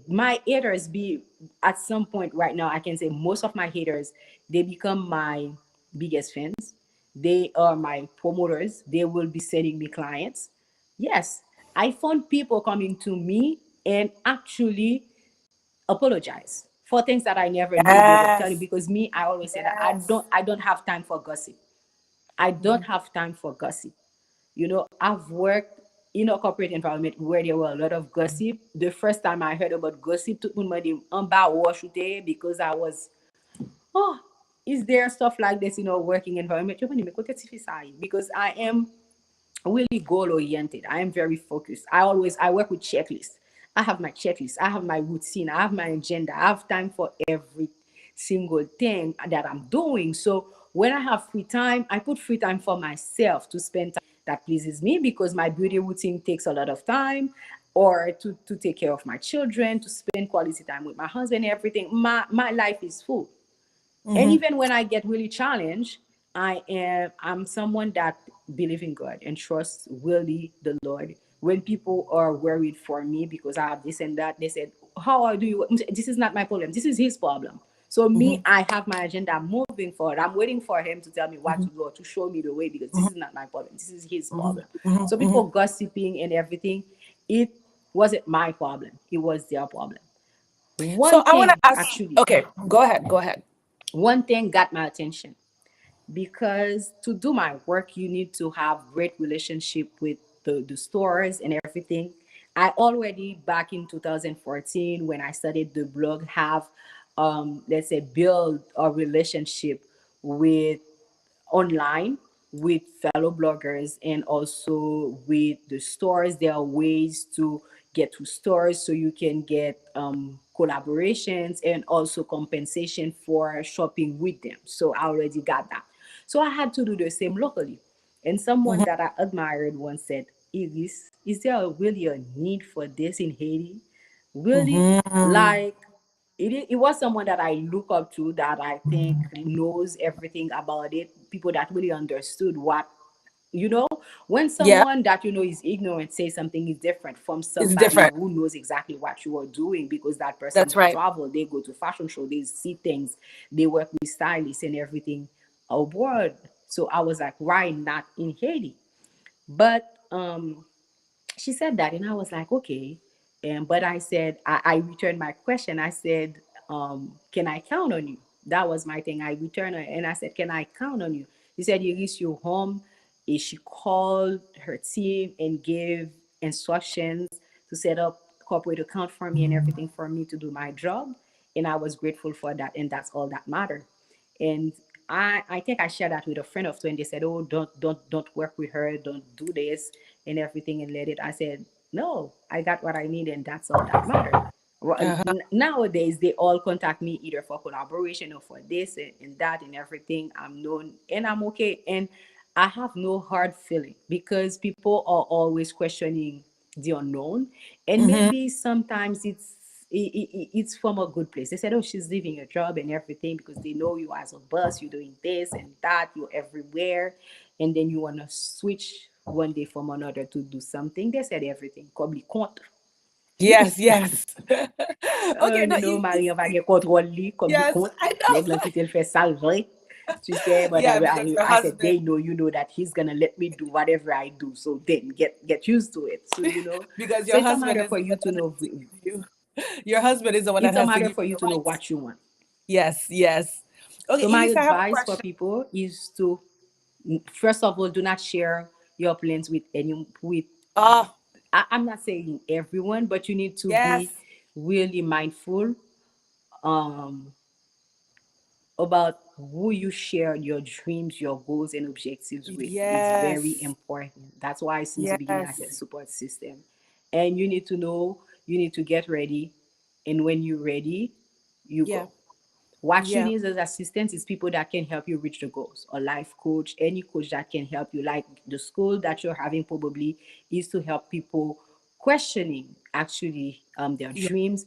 my haters be, at some point right now, I can say most of my haters, they become my biggest fans. They are my promoters. They will be sending me clients. Yes, I found people coming to me and actually apologize for things that I never knew they were telling. Yes. Because me, I always say that Yes. I don't have time for gossip. I don't have time for gossip. I've worked in a corporate environment where there were a lot of gossip. The first time I heard about gossip, tout le monde m'a dit, "En bas, because I was, oh, is there stuff like this in a working environment?" Because I am really goal oriented. I am very focused. I work with checklists. I have my checklist. I have my routine. I have my agenda. I have time for every single thing that I'm doing. So when I have free time, I put free time for myself to spend time that pleases me, because my beauty routine takes a lot of time, or to take care of my children, to spend quality time with my husband, everything. My life is full. And Hmm. even when I get really challenged, I'm someone that believe in God and trusts really the Lord. When people are worried for me because I have this and that, they said, "How do you?" This is not my problem. This is His problem. So me, Hmm. I have my agenda. I'm moving forward. I'm waiting for Him to tell me what to do, or to show me the way, because this is not my problem. This is His Hmm. problem. Hmm. So Hmm. people gossiping and everything, it wasn't my problem. It was their problem. So One I want to thing, ask. actually, Okay, go ahead. Go ahead. one thing got my attention, because to do my work you need to have great relationship with the stores and everything. I already, back in 2014 when I started the blog, have let's say build a relationship with online with fellow bloggers, and also with the stores. There are ways to get to stores so you can get collaborations and also compensation for shopping with them. So I already got that. So I had to do the same locally. And someone that I admired once said, is there really a need for this in Haiti? Really? Hmm. Like, it was someone that I look up to, that I think knows everything about it. People that really understood what, you know, when Yeah, someone that is ignorant says something is different from it's somebody different. who knows exactly what you are doing, because that person That's right. travel, they go to fashion show, they see things, they work with stylists and everything abroad. So I was like, why not in Haiti? But she said that, and I was like, okay. And but I said, I returned my question. I said, can I count on you? That was my thing. I returned her and I said, can I count on you? She said, you reach your home. And she called her team and gave instructions to set up corporate account for me and everything for me to do my job. And I was grateful for that. And that's all that mattered. And I think I shared that with a friend of 20. They said, "Oh, don't work with her, don't do this and everything and let it." I said, "No, I got what I need, and that's all that mattered." Well, Uh-huh. nowadays they all contact me either for collaboration or for this and that and everything. I'm known and I'm okay, and I have no hard feeling because people are always questioning the unknown, and Mm-hmm. maybe sometimes it's from a good place. They said, "Oh, she's leaving her job and everything because they know you as a boss. You're doing this and that. You're everywhere, and then you wanna switch one day from another to do something." They said everything. Comme les comptes. Yes, yes. Okay, no, Non, Marie, on va gen kontrol li, kom li yes, kont, I neg lan know. ki te l fè sal vre. Tu sais, but Yeah, because your I said, husband, you know that he's gonna let me do whatever I do. So then get used to it. So, you know, because so your it's a husband matter is for the you one to that know, has to give you. Your husband is the one that it's a has to matter give for you you the to know rights. what you want. Yes, yes. Okay, So my Elise, I have a advice for question. people is to, first of all, do not share your plans with Oh, I'm not saying everyone, but you need to be yes, really mindful um about who you share your dreams, your goals, and objectives with. It's very yes, important. That's why since the beginning I said yes. support system. And you need to know, you need to get ready. And when you're ready, you Yeah, go. What you yeah. need as assistants is people that can help you reach the goals. A life coach, any coach that can help you. Like the school that you're having probably is to help people questioning actually their Yeah. dreams,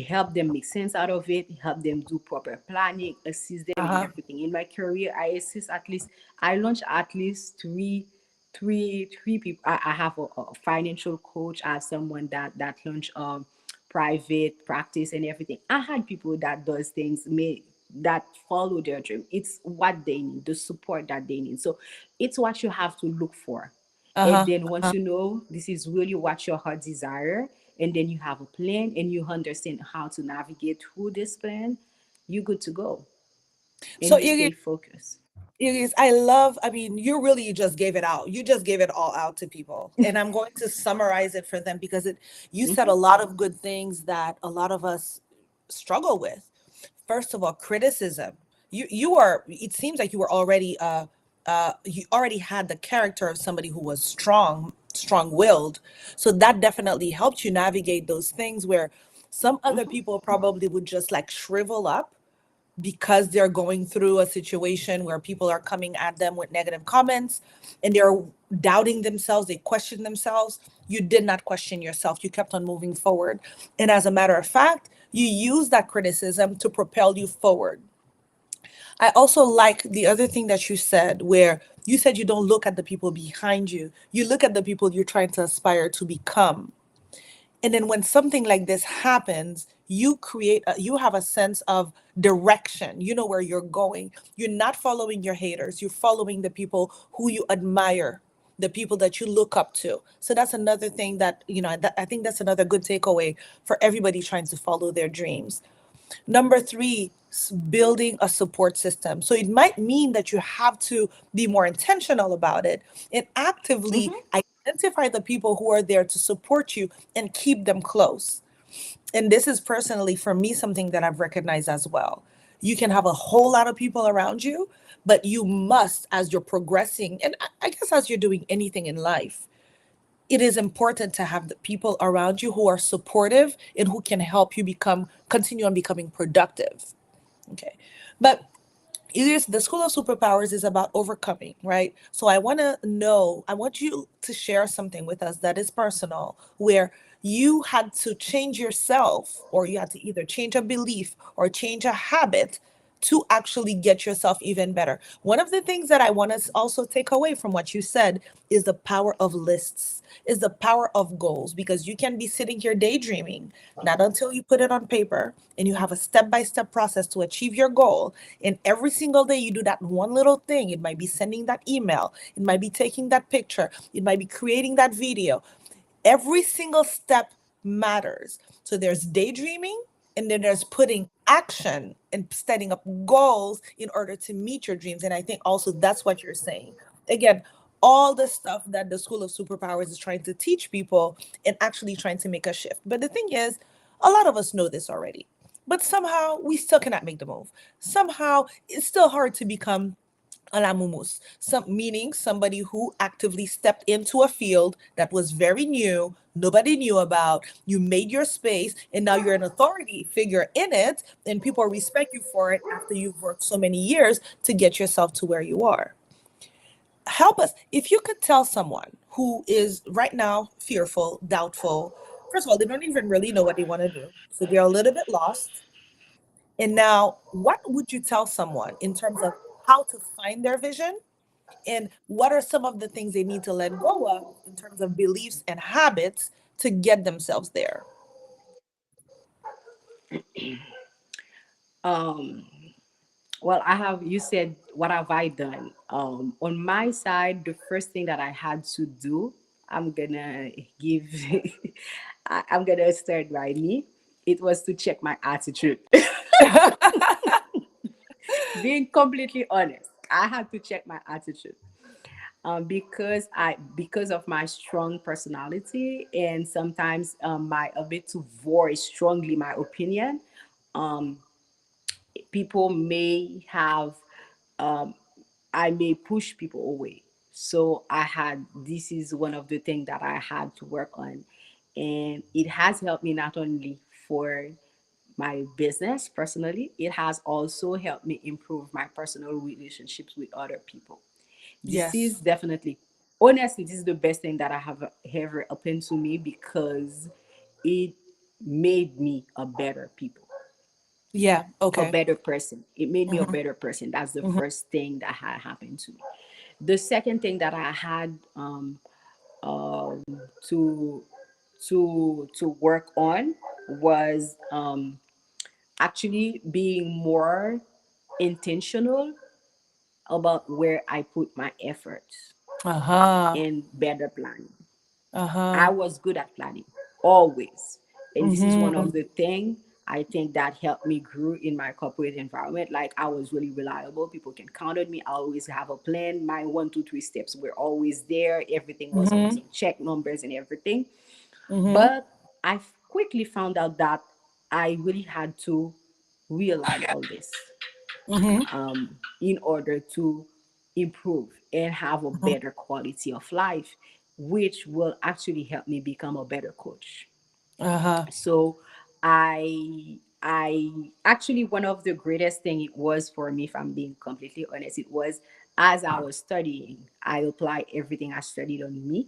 help them make sense out of it, help them do proper planning, assist them in Uh-huh. everything. In my career, I assist at least I launch at least three people. I have a financial coach. I have someone that launch private practice and everything. I had people that does things that follow their dream. It's what they need, the support that they need. So it's what you have to look for. And Uh-huh. then once Uh-huh. you know this is really what your heart desire, and then you have a plan and you understand how to navigate through this plan, you're good to go. And So you stay focused. It is, I mean, you really just gave it out. You just gave it all out to people. And I'm going to summarize it for them because you said a Hmm. lot of good things that a lot of us struggle with. First of all, criticism. It seems like you already had the character of somebody who was strong-willed. So that definitely helped you navigate those things where some other Hmm. people probably would just like shrivel up because they're going through a situation where people are coming at them with negative comments and they're doubting themselves, they question themselves. You did not question yourself. You kept on moving forward. And as a matter of fact, you use that criticism to propel you forward. I also like the other thing that you said, where you said you don't look at the people behind you, you look at the people you're trying to aspire to become. And then when something like this happens, you have a sense of direction. You know where you're going. You're not following your haters. You're following the people who you admire, the people that you look up to. So that's another thing that, I think that's another good takeaway for everybody trying to follow their dreams. Number three, building a support system. So it might mean that you have to be more intentional about it and actively Hmm. identify the people who are there to support you and keep them close. And this is personally for me something that I've recognized as well. You can have a whole lot of people around you, but you must, as you're progressing, and I guess as you're doing anything in life, it is important to have the people around you who are supportive and who can help you continue on becoming productive. Okay. But it is the School of Superpowers is about overcoming, right? So I want you to share something with us that is personal, where you had to change yourself, or you had to either change a belief or change a habit to actually get yourself even better. One of the things that I want to also take away from what you said is the power of lists, is the power of goals, because you can be sitting here daydreaming, not until you put it on paper and you have a step-by-step process to achieve your goal. And every single day you do that one little thing. It might be sending that email, it might be taking that picture, it might be creating that video. Every single step matters. So there's daydreaming, and then there's putting action and setting up goals in order to meet your dreams. And I think also that's what you're saying. Again, all the stuff that the School of Superpowers is trying to teach people and actually trying to make a shift. But the thing is, a lot of us know this already, but somehow we still cannot make the move. Somehow it's still hard to become A la mumus. Some meaning somebody who actively stepped into a field that was very new, nobody knew about. You made your space, and now you're an authority figure in it, and people respect you for it after you've worked so many years to get yourself to where you are. Help us. If you could tell someone who is right now fearful, doubtful, first of all, they don't even really know what they want to do. So they're a little bit lost. And now, what would you tell someone in terms of how to find their vision? And what are some of the things they need to let go of in terms of beliefs and habits to get themselves there? Um, well, I have, you said, what have I done? On my side, the first thing that I had to do, I'm gonna give, I'm gonna start by me. It was to check my attitude. Being completely honest, I had to check my attitude. Because of my strong personality, and sometimes my ability to voice strongly my opinion, um, people may have I may push people away. So this is one of the things that I had to work on. And it has helped me not only for my business personally, it has also helped me improve my personal relationships with other people. This is Yes. definitely, honestly, this is the best thing that I have ever happened to me, because it made me a better people, Yeah. a Okay. better person. It made me a Mm-hmm. better person. That's the Mm-hmm. first thing that had happened to me. The second thing that I had to to work on was actually being more intentional about where I put my efforts Uh-huh. and better planning. I Uh-huh. was good at planning, always. And this is one Mm-hmm. of the things I think that helped me grow in my corporate environment. Like, I was really reliable. People can count on me. I always have a plan. My 1, 2, 3 steps were always there. Everything was always Mm-hmm. on check, numbers and everything. Mm-hmm. But I quickly found out that I really had to realize all this Mm-hmm. in order to improve and have a better quality of life, which will actually help me become a better coach. Uh-huh. So I actually, one of the greatest thing it was for me, if I'm being completely honest, it was, as I was studying, I applied everything I studied on me.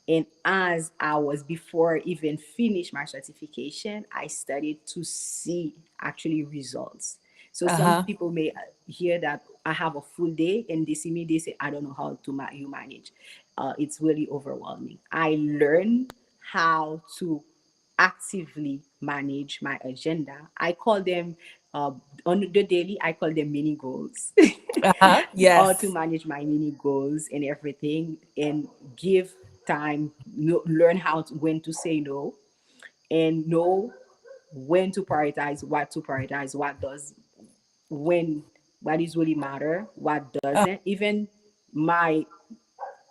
And as I was, before even finish my certification, I studied to see actually results. So some Uh-huh. people may hear that I have a full day and they see me, they say, I don't know how to you manage. It's really overwhelming. I learned how to actively manage my agenda. I call them, on the daily, I call them mini goals. Uh-huh. Or to Yes. manage my mini goals and everything, and give time, learn how to, when to say no, and know when to prioritize, what does, when, what is really matter, what Uh, doesn't. My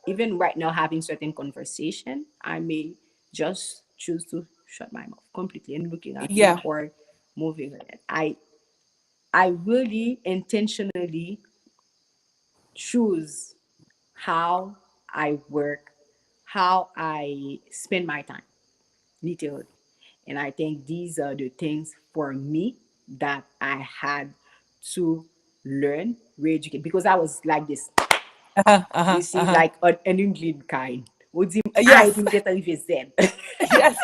even right now, having certain conversation, I may just choose to shut my mouth completely and looking at you yeah. or moving ahead. I really intentionally choose how I work, how I spend my time, literally. And I think these are the things for me that I had to learn, re-educate, because I was like this. Uh-huh. You Uh-huh. see, Uh-huh. like an England kind. Would you, I Yes. didn't get arrivé Z. Yes.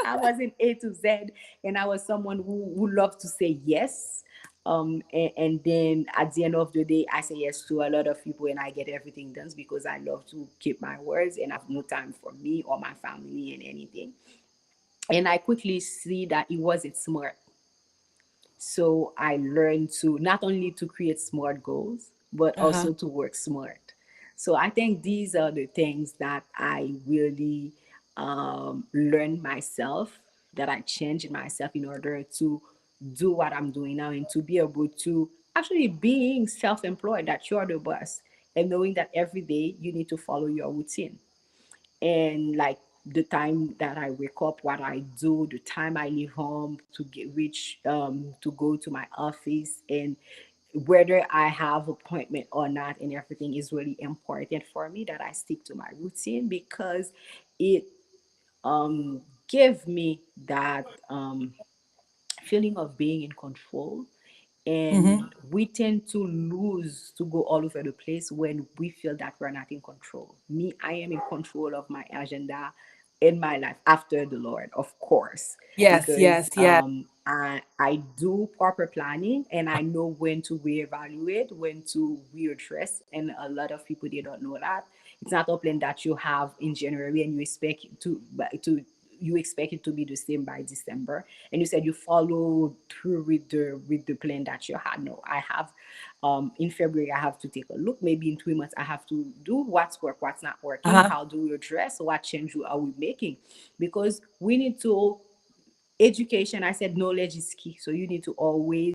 I was in A to Z, and I was someone who loved to say yes. And then at the end of the day, I say yes to a lot of people, and I get everything done because I love to keep my words and have no time for me or my family and anything. And I quickly see that it wasn't smart. So I learned to not only to create smart goals, but Uh-huh. also to work smart. So I think these are the things that I really learned myself, that I changed in myself in order to do what I'm doing now, and to be able to actually being self-employed, that you're the boss, and knowing that every day you need to follow your routine, and like the time that I wake up, what I do, the time I leave home to get reach to go to my office, and whether I have appointment or not and everything is really important for me that I stick to my routine because it give me that feeling of being in control, Mm-hmm. and we tend to lose to go all over the place when we feel that we're not in control. Me, I am in control of my agenda in my life after the Lord, of course, Yes, because yes, yes. I do proper planning and I know when to reevaluate, when to readdress, and a lot of people they don't know that it's not a plan that you have in January and you expect to you expect it to be the same by December. And you said you follow through with the plan that you had. No, I have in February I have to take a look. Maybe in 3 months I have to do what's work, what's not working, Uh-huh. how do we address, what change are we making? Because we need to education, I said knowledge is key, so you need to always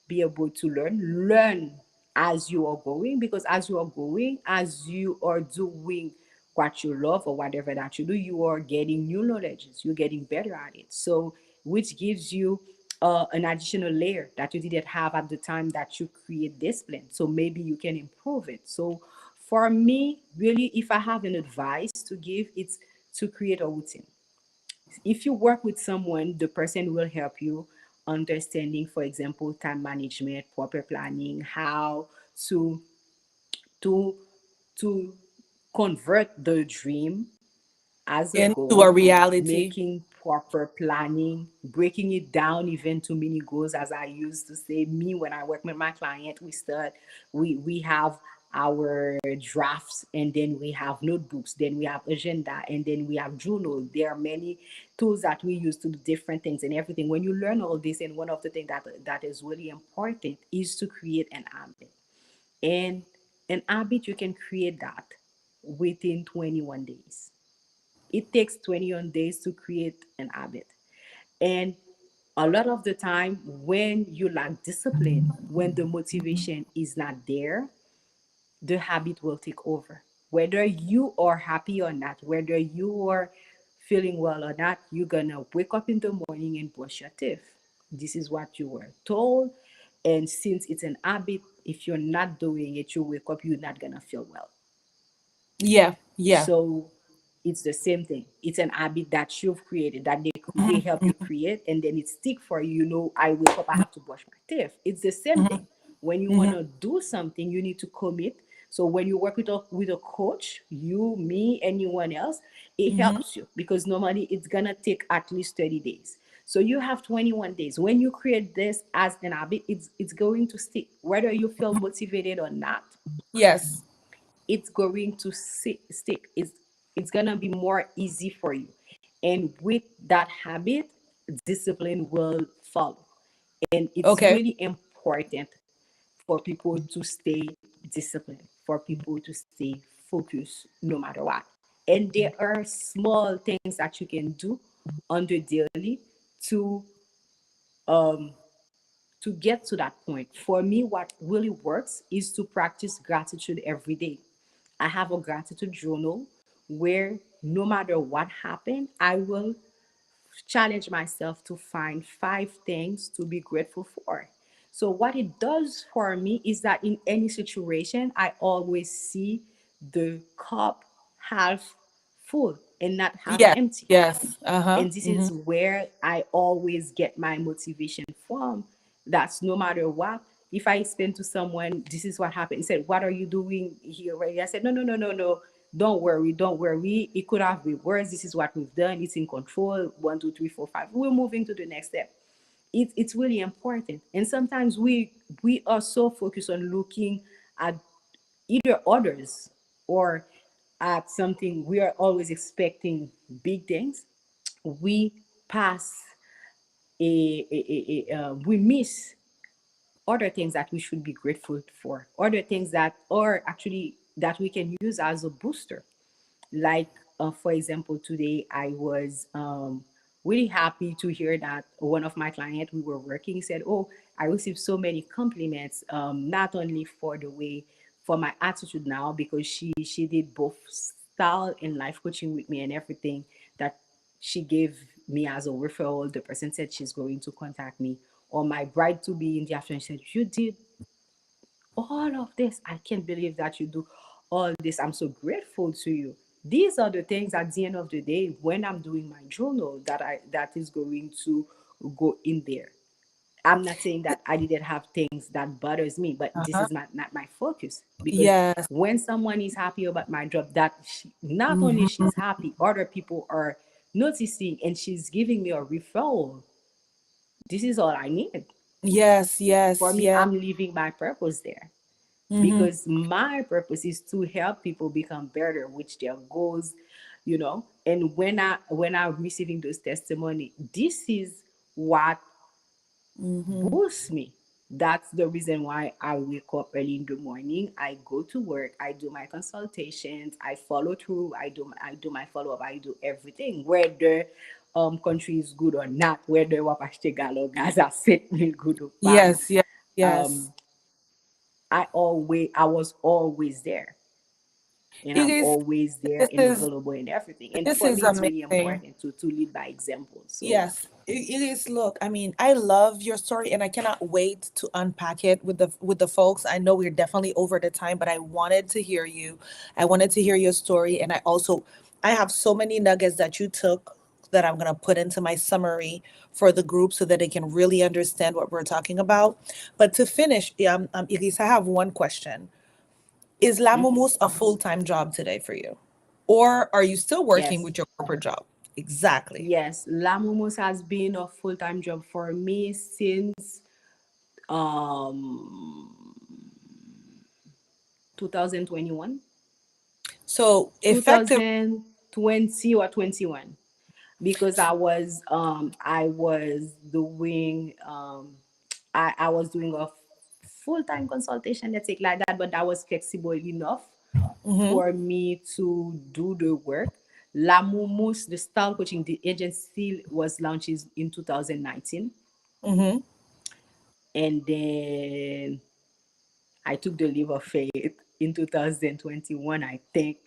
be able to learn as you are going, because as you are going, as you are doing what you love or whatever that you do, you are getting new knowledges, you're getting better at it, so which gives you an additional layer that you didn't have at the time that you create this plan, so maybe you can improve it. So for me, really, if I have an advice to give, it's to create a routine. If you work with someone, the person will help you understanding, for example, time management, proper planning, how to to to convert the dream as a Into a goal, reality. making proper planning, breaking it down even to mini goals. As I used to say, me when I work with my client, we have our drafts, and then we have notebooks, then we have agenda, and then we have journal. There are many tools that we use to do different things and everything. When you learn all this, and one of the things that is really important is to create an habit. And an habit, you can create that within 21 days. It takes 21 days to create an habit. And a lot of the time, when you lack discipline, when the motivation is not there, the habit will take over. Whether you are happy or not, whether you are feeling well or not, you're gonna wake up in the morning and brush your teeth. This is what you were told. And since it's an habit, if you're not doing it, you wake up, you're not gonna feel well. Yeah, yeah. So it's the same thing. It's an habit that you've created, that they Mhm, help you mhm, create, and then it stick for you. You know, I wake up, I have to brush my teeth. It's the same mhm, thing. When you want mhm, to do something, you need to commit. So when you work with a coach, you, me, anyone else, it mhm. helps you, because normally it's gonna take at least 30 days. So you have 21 days. When you create this as an habit, it's going to stick. Whether you feel motivated or not, Yes. it's going to stick. It's gonna be more easy for you, and with that habit, discipline will follow. And it's Okay. really important for people to stay disciplined, for people to stay focused no matter what. And there are small things that you can do on the daily to um to get to that point. For me, what really works is to practice gratitude every day. I have a gratitude journal where no matter what happened, I will challenge myself to find 5 things to be grateful for. So, what it does for me is that in any situation, I always see the cup half full and not half Yes, empty. yes. Uh-huh. And this Hmm. is where I always get my motivation from. That's no matter what. If I explain to someone, this is what happened. He said, "What are you doing here already?" I said, "No, no, no, no, no. Don't worry, don't worry. It could have been worse. This is what we've done. It's in control. 1, 2, 3, 4, 5. We're moving to the next step." It's really important. And sometimes we are so focused on looking at either others or at something. We are always expecting big things. We pass we miss other things that we should be grateful for, other things that are actually that we can use as a booster. Like for example, today I was really happy to hear that one of my clients, we were working, said, "Oh, I received so many compliments, not only for the way, for my attitude now, because she did both style and life coaching with me and everything, that she gave me as a referral. The person said she's going to contact me, or my bride to be in the afternoon said, you did all of this. I can't believe that you do all this. I'm so grateful to you. These are the things at the end of the day when I'm doing my journal that is going to go in there. I'm not saying that I didn't have things that bothers me, but this Uh-huh. is not my focus. Because Yes. when someone is happy about my job, that not only Hmm. she's happy, other people are noticing and she's giving me a referral. This is all I need. Yes, For yes, me, yes. I'm living my purpose there, Hmm. because my purpose is to help people become better with their goals, and when I'm receiving those testimony, this is what Hmm. boosts me. That's the reason why I wake up early in the morning. I go to work. I do my consultations. I follow through. I do my follow up. I do everything, whether country is good or not, whether wapaste galo Gaza set me good or bad. Yes, yes, yes. Um, I was always there, and It I'm is, always there this and is, available and everything. And this for is me, it's really amazing. important to lead by example. So Yes, it is. Look, I mean, I love your story and I cannot wait to unpack it with the folks. I know we're definitely over the time, but I wanted to hear you. I wanted to hear your story and I have so many nuggets that you took that I'm going to put into my summary for the group so that they can really understand what we're talking about. But to finish, Elise, I have one question. Is mhm. Lamomus a full-time job today for you? Or are you still working Yes. with your corporate job? Exactly. Yes, Lamumos has been a full-time job for me since um 2021, So effective. 2020 or 21, because I was doing a full-time consultation, let's say it like that, but that was flexible enough Mm-hmm. for me to do the work. La Mumus, the style coaching, the agency was launched in 2019. Mm-hmm. And then I took the leave of faith in 2021, I think.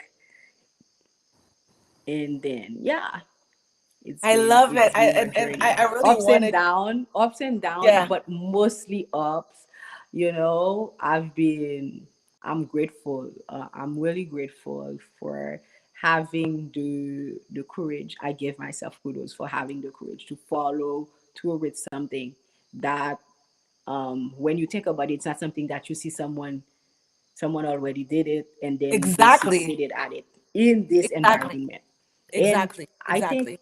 And then, yeah, it's I been love it. it's been a journey. I really Ups and wanted. down, ups and down, Yeah. but mostly ups. I'm grateful. I'm really grateful for having the courage. I give myself kudos for having the courage to follow through with something that, when you think about it, it's not something that you see someone already did it and then they Exactly. succeeded at it in this Exactly. environment. And Exactly. I think Exactly.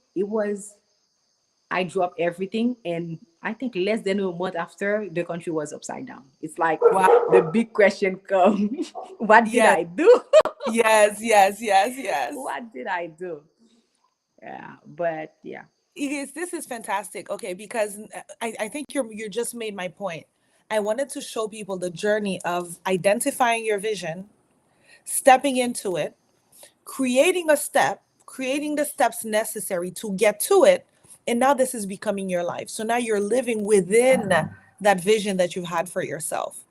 I dropped everything, and I think less than a month after, the country was upside down. It's like Wow. the big question come, what did Yes. I do? Yes. Yes. Yes. Yes. What did I do? Yeah, but yeah. It is. This is fantastic. Okay, because I think you just made my point. I wanted to show people the journey of identifying your vision, stepping into it, creating a step, creating the steps necessary to get to it. And now this is becoming your life. So now you're living within that vision that you've had for yourself.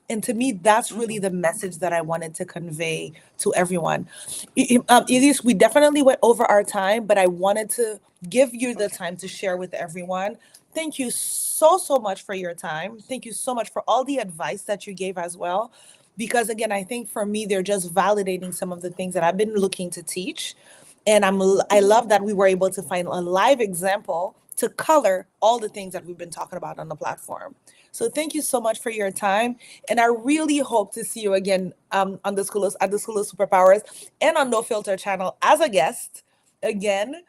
And to me, that's really Mhm. the message that I wanted to convey to everyone. Elise, we definitely went over our time, but I wanted to give you the Okay. time to share with everyone. Thank you so, so much for your time. Thank you so much for all the advice that you gave as well. Because again, I think for me, they're just validating some of the things that I've been looking to teach. And I love that we were able to find a live example to color all the things that we've been talking about on the platform. So thank you so much for your time, and I really hope to see you again on the at the School of Superpowers and on No Filter channel as a guest again,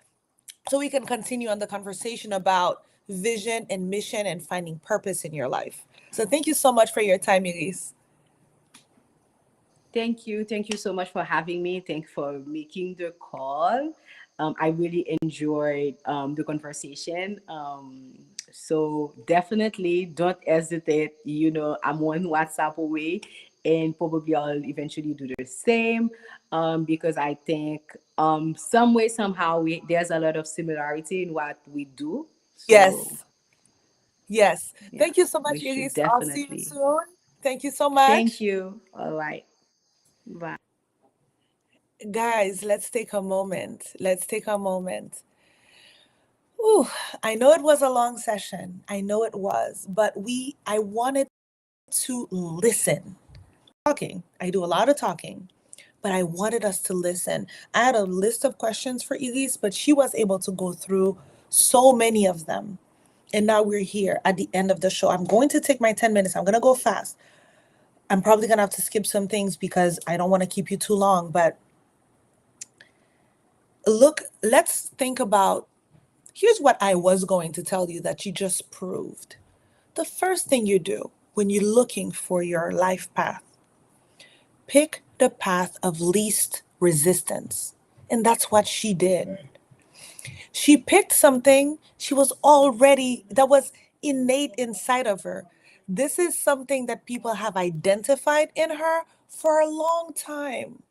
so we can continue on the conversation about vision and mission and finding purpose in your life. So thank you so much for your time, Elise. Thank you. Thank you so much for having me. Thank you for making the call. I really enjoyed the conversation. So definitely don't hesitate. I'm one WhatsApp away, and probably I'll eventually do the same, because I think, some way, somehow, there's a lot of similarity in what we do. So, Yes, yes. yeah, Thank you so we much, should Elise. I'll see you definitely. soon. Thank you so Thank much. you. All right. Bye. Guys, let's take a moment. Let's take a moment. Ooh, I know it was a long session. I know it was, but I wanted to listen. talking. I do a lot of talking, but I wanted us to listen. I had a list of questions for Elise, but she was able to go through so many of them. And now we're here at the end of the show. I'm going to take my 10 minutes. I'm going to go fast. I'm probably going to have to skip some things because I don't want to keep you too long. But look, let's think about, here's what I was going to tell you that you just proved. The first thing you do when you're looking for your life path, pick the path of least resistance. And that's what she did. She picked something she was already, that was innate inside of her. This is something that people have identified in her for a long time.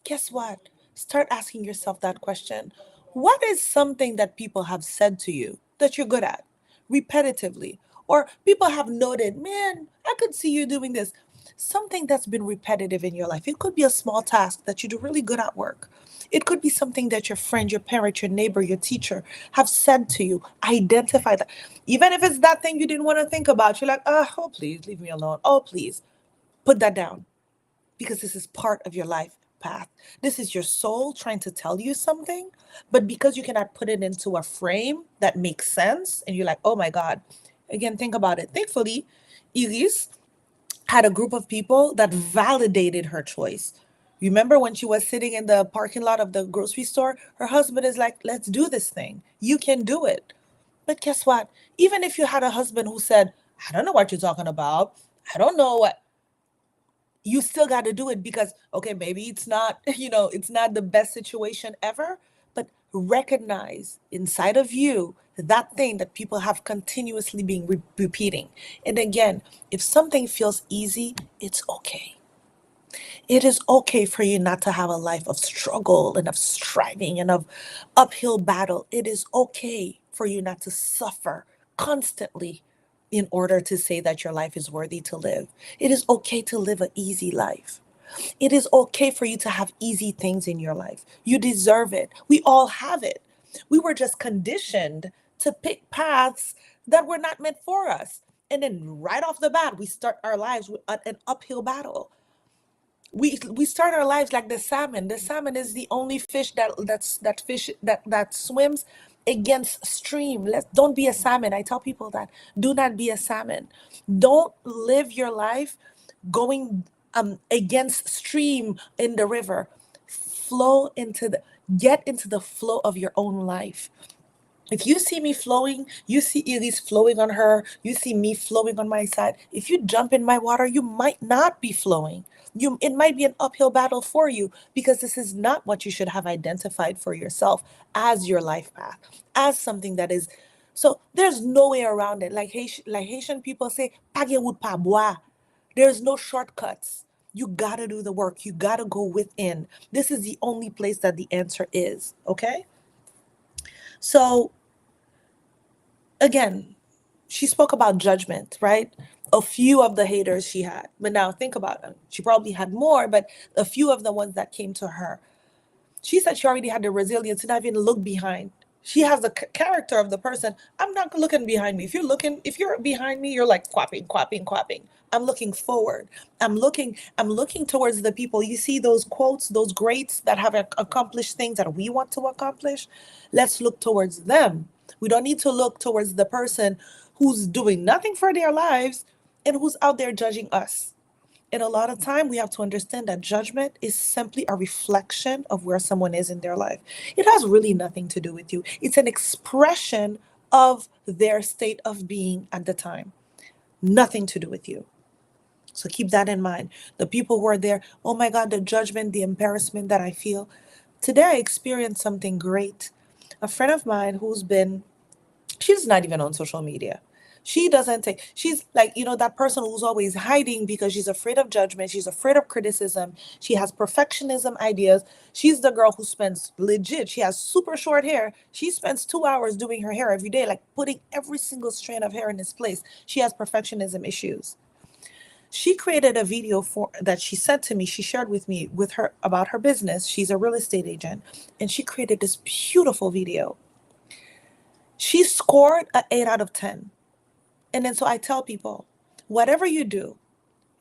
Guess what? Start asking yourself that question. What is something that people have said to you that you're good at repetitively? Or people have noted, man, I could see you doing this. Something that's been repetitive in your life. It could be a small task that you do really good at work. It could be something that your friend, your parent, your neighbor, your teacher have said to you. Identify that. Even if it's that thing you didn't want to think about, you're like, oh, please leave me alone. Oh, please put that down because this is part of your life path. This is your soul trying to tell you something, but because you cannot put it into a frame that makes sense, and you're like, oh my God. Again, think about it. Thankfully, Elise had a group of people that validated her choice. Remember when she was sitting in the parking lot of the grocery store? Her husband is like, let's do this thing. You can do it. But guess what? Even if you had a husband who said, I don't know what you're talking about, I don't know what, you still got to do it because, okay, maybe it's not, it's not the best situation ever, but recognize inside of you that thing that people have continuously been repeating. And again, if something feels easy, it's okay. It is okay for you not to have a life of struggle and of striving and of uphill battle. It is okay for you not to suffer constantly in order to say that your life is worthy to live. It is okay to live an easy life. It is okay for you to have easy things in your life. You deserve it. We all have it. We were just conditioned to pick paths that were not meant for us. And then right off the bat, we start our lives with an uphill battle. We start our lives like the salmon. The salmon is the only fish that swims against stream. Don't be a salmon. I tell people that. Do not be a salmon. Don't live your life going against stream in the river. Get into the flow of your own life. If you see me flowing, you see Elise flowing on her, you see me flowing on my side. If you jump in my water, you might not be flowing. It might be an uphill battle for you because this is not what you should have identified for yourself as your life path, as something that is. So there's no way around it. Like Haitian people say, "Page would pa bois." There's no shortcuts. You gotta do the work. You gotta go within. This is the only place that the answer is. Okay. So again, she spoke about judgment, right? A few of the haters she had. But now think about them. She probably had more, but a few of the ones that came to her. She said she already had the resilience to not even look behind. She has the character of the person. I'm not looking behind me. If you're behind me, you're like quapping, quapping, quapping. I'm looking forward. I'm looking towards the people. You see those quotes, those greats that have accomplished things that we want to accomplish. Let's look towards them. We don't need to look towards the person who's doing nothing for their lives and who's out there judging us. And a lot of time we have to understand that judgment is simply a reflection of where someone is in their life. It has really nothing to do with you. It's an expression of their state of being at the time. Nothing to do with you. So keep that in mind. The people who are there, oh my God, the judgment, the embarrassment that I feel. Today I experienced something great. A friend of mine she's not even on social media. She's like, that person who's always hiding because she's afraid of judgment. She's afraid of criticism. She has perfectionism ideas. She's the girl who spends legit, she has super short hair. She spends 2 hours doing her hair every day, like putting every single strand of hair in its place. She has perfectionism issues. She created a video that she sent to me. She shared with her about her business. She's a real estate agent. And she created this beautiful video. She scored an 8 out of 10. And then so I tell people, whatever you do,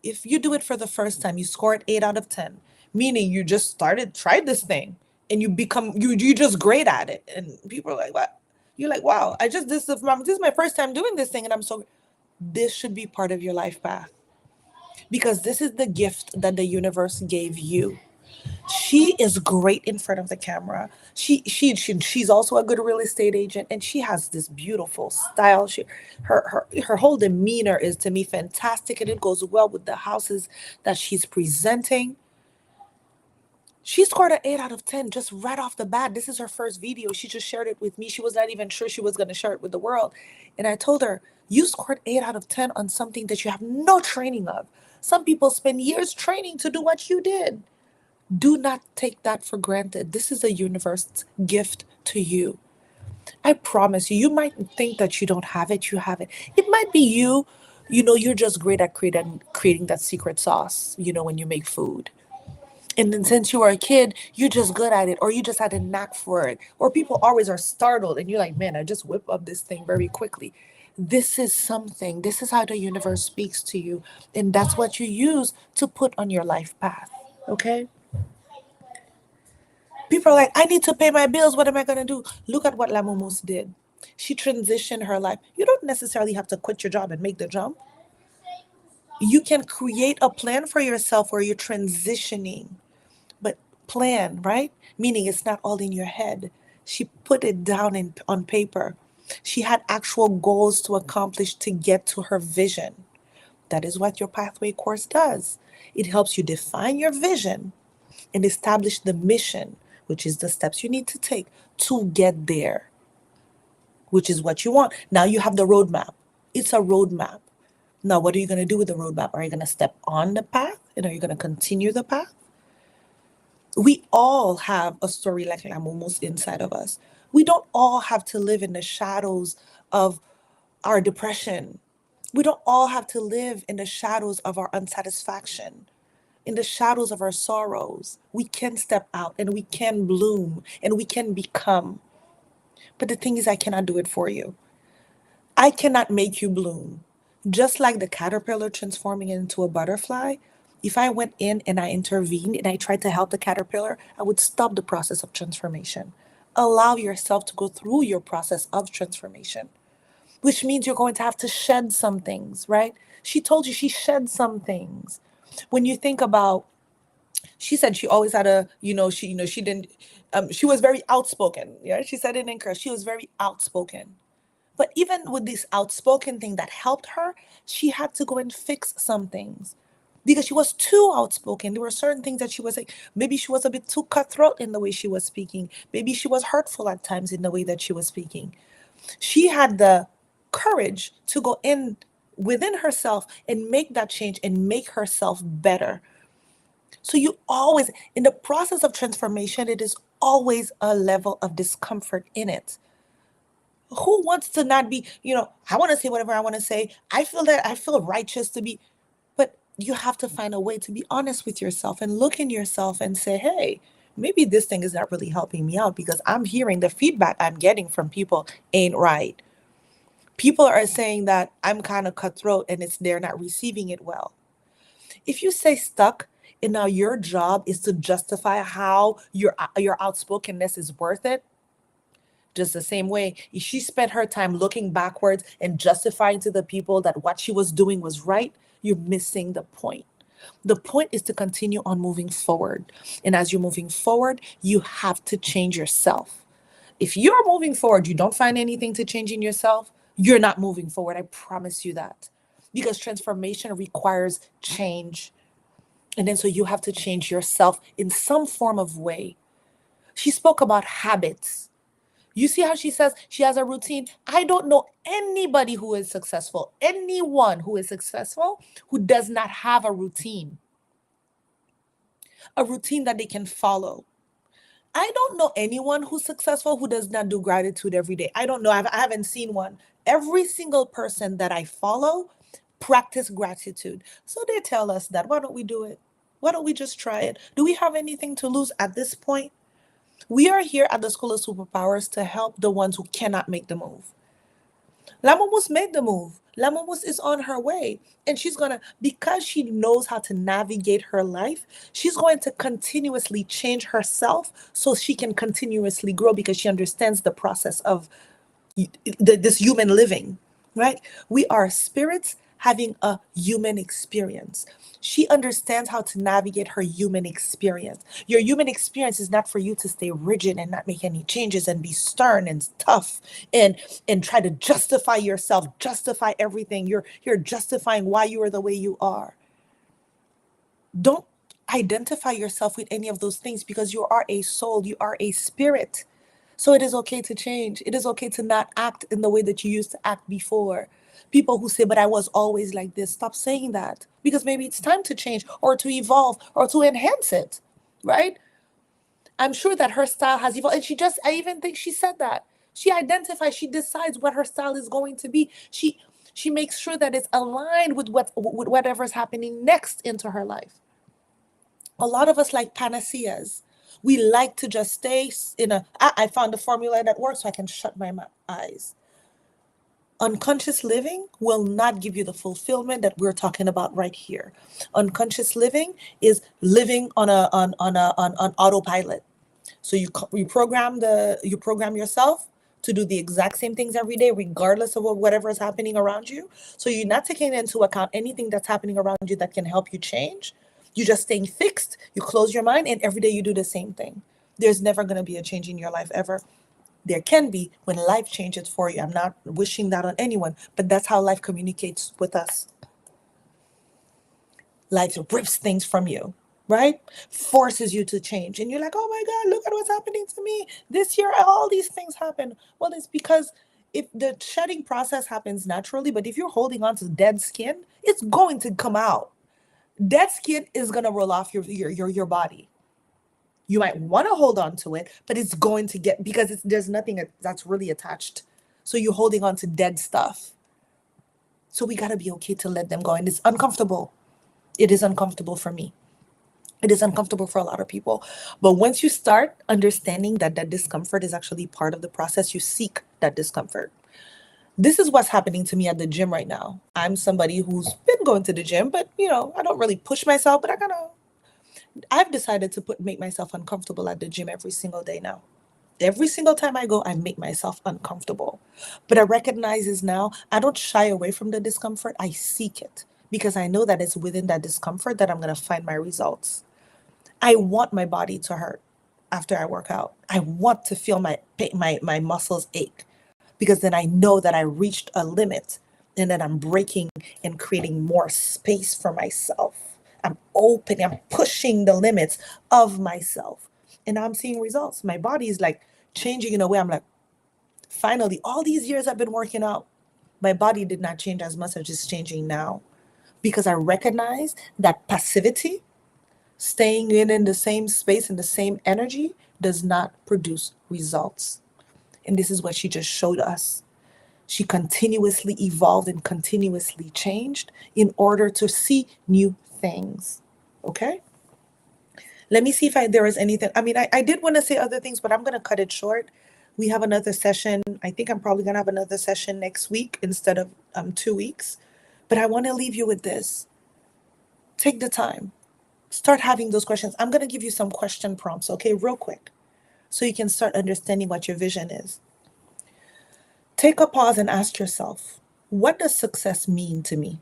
If you do it for the first time, you score it 8 out of 10, meaning you just tried this thing, and you just great at it. And people are like, what? You're like, wow, this is my first time doing this thing, and this should be part of your life path, because this is the gift that the universe gave you. She is great in front of the camera. She's also a good real estate agent, and she has this beautiful style. Her whole demeanor is, to me, fantastic, and it goes well with the houses that she's presenting. She scored an 8 out of 10 just right off the bat. This is her first video. She just shared it with me. She was not even sure she was going to share it with the world. And I told her, you scored 8 out of 10 on something that you have no training of. Some people spend years training to do what you did. Do not take that for granted. This is a universe's gift to you. I promise you, you might think that you don't have it, you have it. It might be you're just great at creating that secret sauce, when you make food. And then since you were a kid, you're just good at it, or you just had a knack for it. Or people always are startled and you're like, man, I just whip up this thing very quickly. This is how the universe speaks to you. And that's what you use to put on your life path. Okay? People are like, I need to pay my bills. What am I going to do? Look at what Lamomus did. She transitioned her life. You don't necessarily have to quit your job and make the jump. You can create a plan for yourself where you're transitioning, but plan, right? Meaning it's not all in your head. She put it down on paper. She had actual goals to accomplish to get to her vision. That is what your pathway course does. It helps you define your vision and establish the mission, which is the steps you need to take to get there, which is what you want. Now you have the roadmap. It's a roadmap. Now, what are you going to do with the roadmap? Are you going to step on the path, and are you going to continue the path? We all have a story like Lamomo's inside of us. We don't all have to live in the shadows of our depression. We don't all have to live in the shadows of our unsatisfaction, in the shadows of our sorrows. We can step out and we can bloom and we can become. But the thing is, I cannot do it for you. I cannot make you bloom. Just like the caterpillar transforming into a butterfly, if I went in and I intervened and I tried to help the caterpillar, I would stop the process of transformation. Allow yourself to go through your process of transformation, which means you're going to have to shed some things, right? She told you she shed some things. When you think about, she said she always had she didn't, she was very outspoken. Yeah, she said it in her, she was very outspoken. But even with this outspoken thing that helped her, she had to go and fix some things because she was too outspoken. There were certain things that she was like, maybe she was a bit too cutthroat in the way she was speaking. Maybe she was hurtful at times in the way that she was speaking. She had the courage to go in within herself and make that change and make herself better. So you always, in the process of transformation, it is always a level of discomfort in it. Who wants to not be, I want to say whatever I want to say. I feel righteous to be, but you have to find a way to be honest with yourself and look in yourself and say, hey, maybe this thing is not really helping me out because I'm hearing the feedback I'm getting from people ain't right. People are saying that I'm kind of cutthroat and they're not receiving it well. If you stay stuck and now your job is to justify how your outspokenness is worth it, just the same way, if she spent her time looking backwards and justifying to the people that what she was doing was right, you're missing the point. The point is to continue on moving forward. And as you're moving forward, you have to change yourself. If you're moving forward, you don't find anything to change in yourself, you're not moving forward. I promise you that. Because transformation requires change. And then so you have to change yourself in some form of way. She spoke about habits. You see how she says she has a routine? I don't know anybody who is successful, anyone who is successful who does not have a routine that they can follow. I don't know anyone who's successful who does not do gratitude every day. I don't know. I haven't seen one. Every single person that I follow practice gratitude. So they tell us that. Why don't we do it? Why don't we just try it? Do we have anything to lose at this point? We are here at the School of Superpowers to help the ones who cannot make the move. Lamomus made the move. Lamomus is on her way, and she's gonna, because she knows how to navigate her life, she's going to continuously change herself so she can continuously grow because she understands the process of this human living, right? We are spirits having a human experience. She understands how to navigate her human experience. Your human experience is not for you to stay rigid and not make any changes and be stern and tough and try to justify yourself, justify everything. You're justifying why you are the way you are. Don't identify yourself with any of those things because you are a soul, you are a spirit. So it is okay to change. It is okay to not act in the way that you used to act before. People who say, but I was always like this, stop saying that because maybe it's time to change or to evolve or to enhance it, right? I'm sure that her style has evolved. And I even think she said that. She identifies, she decides what her style is going to be. She makes sure that it's aligned with whatever's happening next into her life. A lot of us like panaceas. We like to just stay in I found a formula that works, so I can shut my eyes. Unconscious living will not give you the fulfillment that we're talking about right here. Unconscious living is living on autopilot. So you program yourself to do the exact same things every day, regardless of whatever is happening around you. So you're not taking into account anything that's happening around you that can help you change. You're just staying fixed. You close your mind, and every day you do the same thing. There's never going to be a change in your life ever. There can be when life changes for you. I'm not wishing that on anyone, but that's how life communicates with us. Life rips things from you, right? Forces you to change. And you're like, oh my God, look at what's happening to me. This year, all these things happen. Well, it's because if the shedding process happens naturally, but if you're holding on to dead skin, it's going to come out. Dead skin is going to roll off your body. You might want to hold on to it, but it's going to get, because there's nothing that's really attached. So you're holding on to dead stuff. So we got to be okay to let them go. And it's uncomfortable. It is uncomfortable for me. It is uncomfortable for a lot of people. But once you start understanding that discomfort is actually part of the process, you seek that discomfort. This is what's happening to me at the gym right now. I'm somebody who's been going to the gym, but I don't really push myself, but I've decided to make myself uncomfortable at the gym every single day now. Every single time I go, I make myself uncomfortable. But I recognize is now I don't shy away from the discomfort. I seek it because I know that it's within that discomfort that I'm going to find my results. I want my body to hurt after I work out. I want to feel my muscles ache because then I know that I reached a limit and that I'm breaking and creating more space for myself. I'm opening, I'm pushing the limits of myself. And I'm seeing results. My body is like changing in a way. I'm like, finally, all these years I've been working out, my body did not change as much as it's changing now. Because I recognize that passivity, staying in the same space, in the same energy, does not produce results. And this is what she just showed us. She continuously evolved and continuously changed in order to see new things. Okay? Let me see if there is anything. I mean, I did want to say other things, but I'm going to cut it short. We have another session. I think I'm probably going to have another session next week instead of 2 weeks. But I want to leave you with this. Take the time. Start having those questions. I'm going to give you some question prompts, okay, real quick, so you can start understanding what your vision is. Take a pause and ask yourself, what does success mean to me?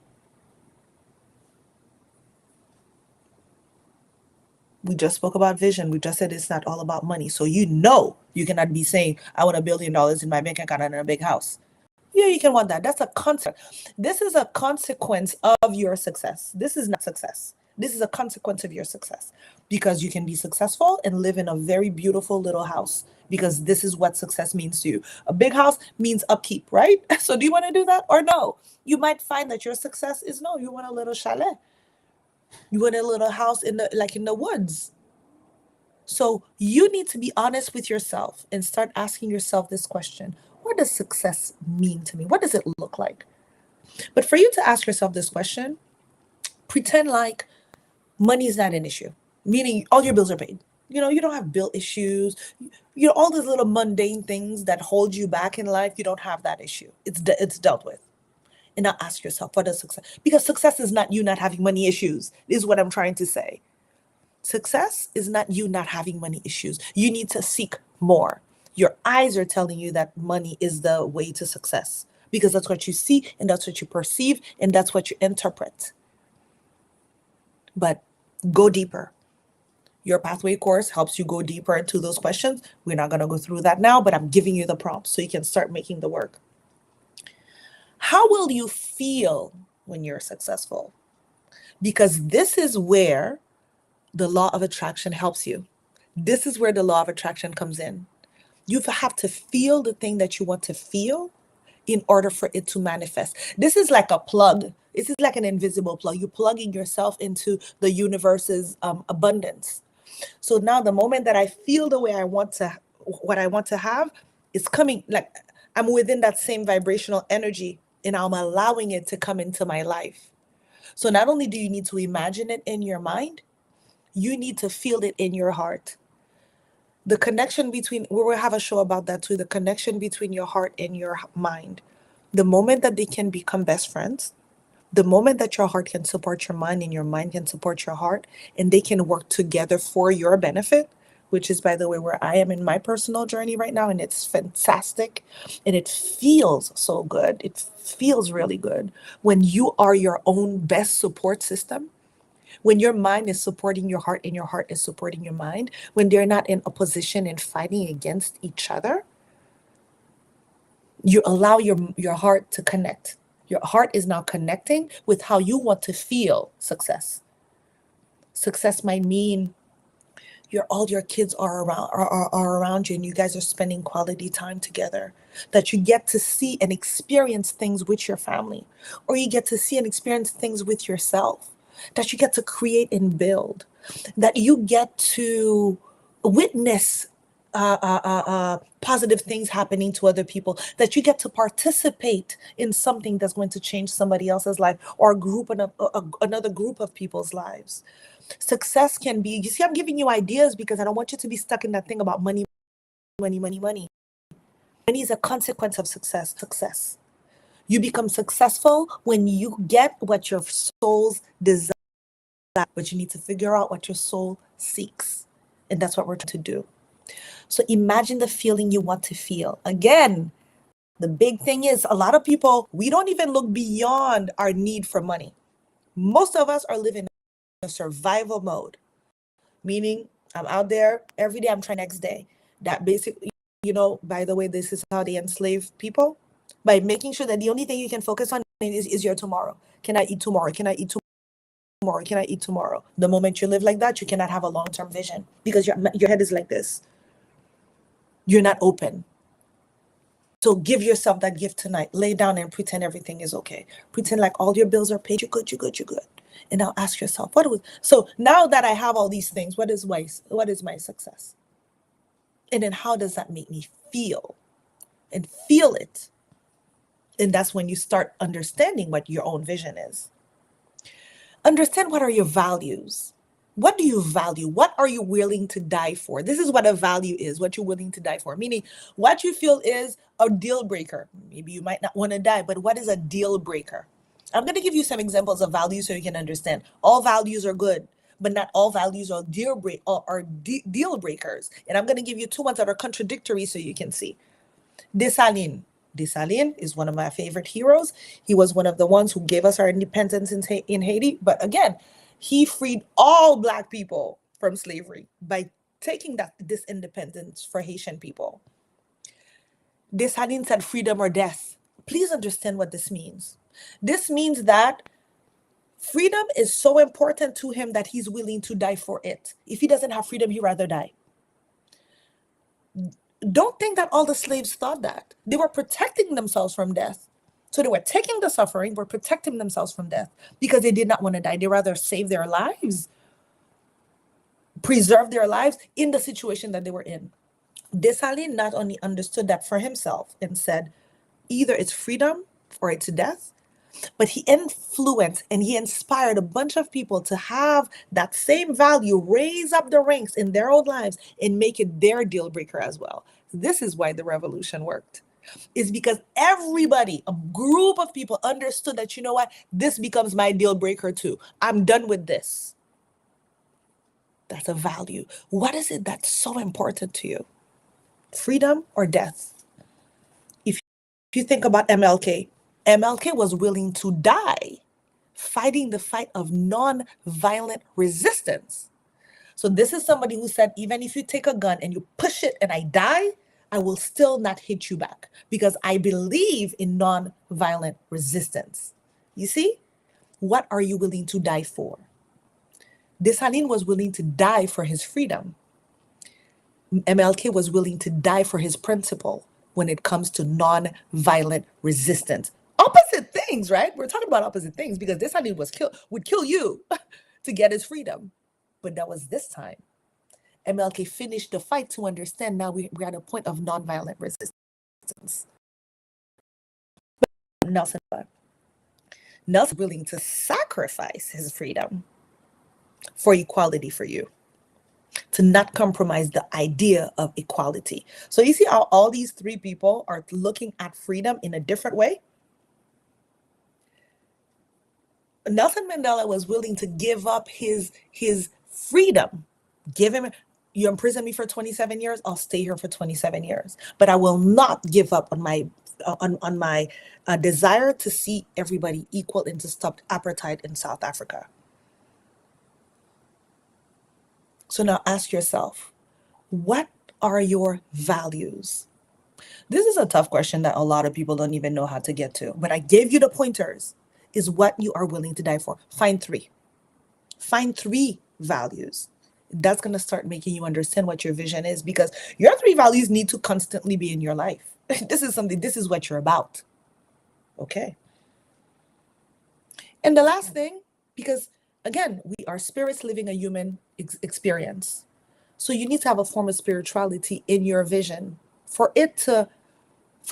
We just spoke about vision. We just said it's not all about money. So you cannot be saying, I want $1 billion in my bank account and a big house. Yeah, you can want that. That's a consequence. This is a consequence of your success. This is not success. This is a consequence of your success because you can be successful and live in a very beautiful little house because this is what success means to you. A big house means upkeep, right? So do you want to do that or no? You might find that your success is no, you want a little chalet. You want a little house in the woods. So you need to be honest with yourself and start asking yourself this question. What does success mean to me? What does it look like? But for you to ask yourself this question, pretend like money is not an issue, meaning all your bills are paid. You don't have bill issues. All those little mundane things that hold you back in life, you don't have that issue. It's dealt with. And now ask yourself, what is success? Because success is not you not having money issues, is what I'm trying to say. Success is not you not having money issues. You need to seek more. Your eyes are telling you that money is the way to success because that's what you see and that's what you perceive and that's what you interpret. But go deeper. Your pathway course helps you go deeper into those questions. We're not going to go through that now, but I'm giving you the prompts so you can start making the work. How will you feel when you're successful? Because this is where the law of attraction helps you. This is where the law of attraction comes in. You have to feel the thing that you want to feel in order for it to manifest. This is like a plug. This is like an invisible plug. You're plugging yourself into the universe's abundance. So now the moment that I feel the way I want to, what I want to have is coming, like I'm within that same vibrational energy and I'm allowing it to come into my life. So not only do you need to imagine it in your mind, you need to feel it in your heart. The connection between, we will have a show about that too, the connection between your heart and your mind. The moment that they can become best friends, the moment that your heart can support your mind and your mind can support your heart, and they can work together for your benefit, which is, by the way, where I am in my personal journey right now, and it's fantastic, and it feels so good. It feels really good when you are your own best support system, when your mind is supporting your heart and your heart is supporting your mind, when they're not in opposition and fighting against each other, you allow your heart to connect. Your heart is now connecting with how you want to feel success. Success might mean all your kids are around you and you guys are spending quality time together, that you get to see and experience things with your family, or you get to see and experience things with yourself, that you get to create and build, that you get to witness positive things happening to other people, that you get to participate in something that's going to change somebody else's life or another group of people's lives. Success can be, you see, I'm giving you ideas because I don't want you to be stuck in that thing about money, money, money, money. Money is a consequence of success. You become successful when you get what your soul's desire, but you need to figure out what your soul seeks. And that's what we're trying to do. So imagine the feeling you want to feel. Again, the big thing is a lot of people, we don't even look beyond our need for money. Most of us are living in a survival mode, meaning I'm out there every day, I'm trying next day. That basically, by the way, this is how they enslave people, by making sure that the only thing you can focus on is your tomorrow. Can I eat tomorrow? Can I eat tomorrow? Can I eat tomorrow? The moment you live like that, you cannot have a long-term vision because your head is like this. You're not open. So give yourself that gift tonight. Lay down and pretend everything is okay. Pretend like all your bills are paid. You're good, you're good, you're good. And now ask yourself, so now that I have all these things, what is my success? And then how does that make me feel? And feel it. And that's when you start understanding what your own vision is. Understand what are your values. What do you value? What are you willing to die for? This is what a value is, what you're willing to die for. Meaning what you feel is a deal breaker. Maybe you might not want to die, but what is a deal breaker? I'm going to give you some examples of values so you can understand. All values are good, but not all values are deal breakers. And I'm going to give you two ones that are contradictory so you can see. Dessalines. Dessalines is one of my favorite heroes. He was one of the ones who gave us our independence in Haiti. But again, he freed all Black people from slavery by taking this independence for Haitian people. Dessalines said freedom or death. Please understand what this means. This means that freedom is so important to him that he's willing to die for it. If he doesn't have freedom, he'd rather die. Don't think that all the slaves thought that. They were protecting themselves from death. So they were taking the suffering, were protecting themselves from death because they did not want to die. They rather save their lives, preserve their lives in the situation that they were in. Dessalines not only understood that for himself and said, either it's freedom or it's death, but he influenced and he inspired a bunch of people to have that same value, raise up the ranks in their own lives and make it their deal breaker as well. This is why the revolution worked. is because everybody, a group of people understood that, you know what, this becomes my deal breaker too. I'm done with this. That's a value. What is it that's so important to you? Freedom or death? If you think about MLK, MLK was willing to die fighting the fight of non-violent resistance. So this is somebody who said, even if you take a gun and you push it and I die, I will still not hit you back because I believe in non-violent resistance. You see? What are you willing to die for? Dessalines was willing to die for his freedom. MLK was willing to die for his principle when it comes to non-violent resistance. Opposite things, right? We're talking about opposite things because Dessalines would kill you to get his freedom. But that was this time. MLK finished the fight to understand now we're at a point of non-violent resistance. Nelson was willing to sacrifice his freedom for equality for you, to not compromise the idea of equality. So you see how all these three people are looking at freedom in a different way? Nelson Mandela was willing to give up his freedom. Give him, you imprison me for 27 years, I'll stay here for 27 years. But I will not give up on my desire to see everybody equal and to stop apartheid in South Africa. So now ask yourself, what are your values? This is a tough question that a lot of people don't even know how to get to, but I gave you the pointers. Is what you are willing to die for. Find three. Find three values. That's going to start making you understand what your vision is, because your three values need to constantly be in your life. This is what you're about. Okay. And the last thing, because again, we are spirits living a human experience. So you need to have a form of spirituality in your vision for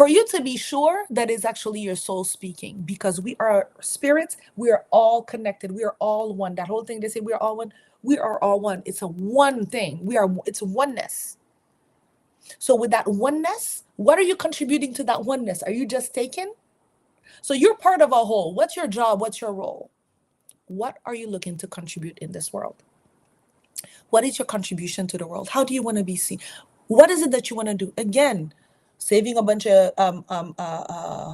you to be sure that it's actually your soul speaking, because we are spirits. We are all connected. We are all one. That whole thing they say we are all one. We are all one. It's a one thing. It's oneness. So with that oneness, what are you contributing to that oneness? Are you just taking? So you're part of a whole. What's your job? What's your role? What are you looking to contribute in this world? What is your contribution to the world? How do you want to be seen? What is it that you want to do? Again, saving a bunch of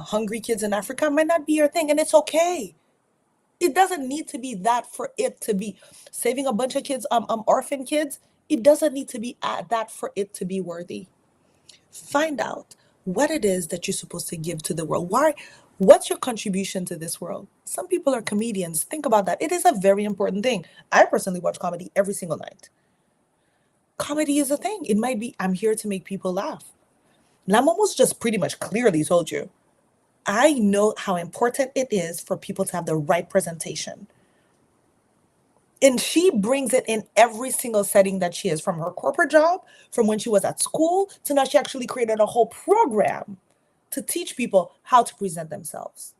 hungry kids in Africa might not be your thing, and it's okay. It doesn't need to be that for it to be saving a bunch of kids, orphan kids. It doesn't need to be that for it to be worthy. Find out what it is that you're supposed to give to the world. Why? What's your contribution to this world? Some people are comedians. Think about that. It is a very important thing. I personally watch comedy every single night. Comedy is a thing. It might be, I'm here to make people laugh. Lamomos just pretty much clearly told you, I know how important it is for people to have the right presentation. And she brings it in every single setting that she is, from her corporate job, from when she was at school, to now she actually created a whole program to teach people how to present themselves.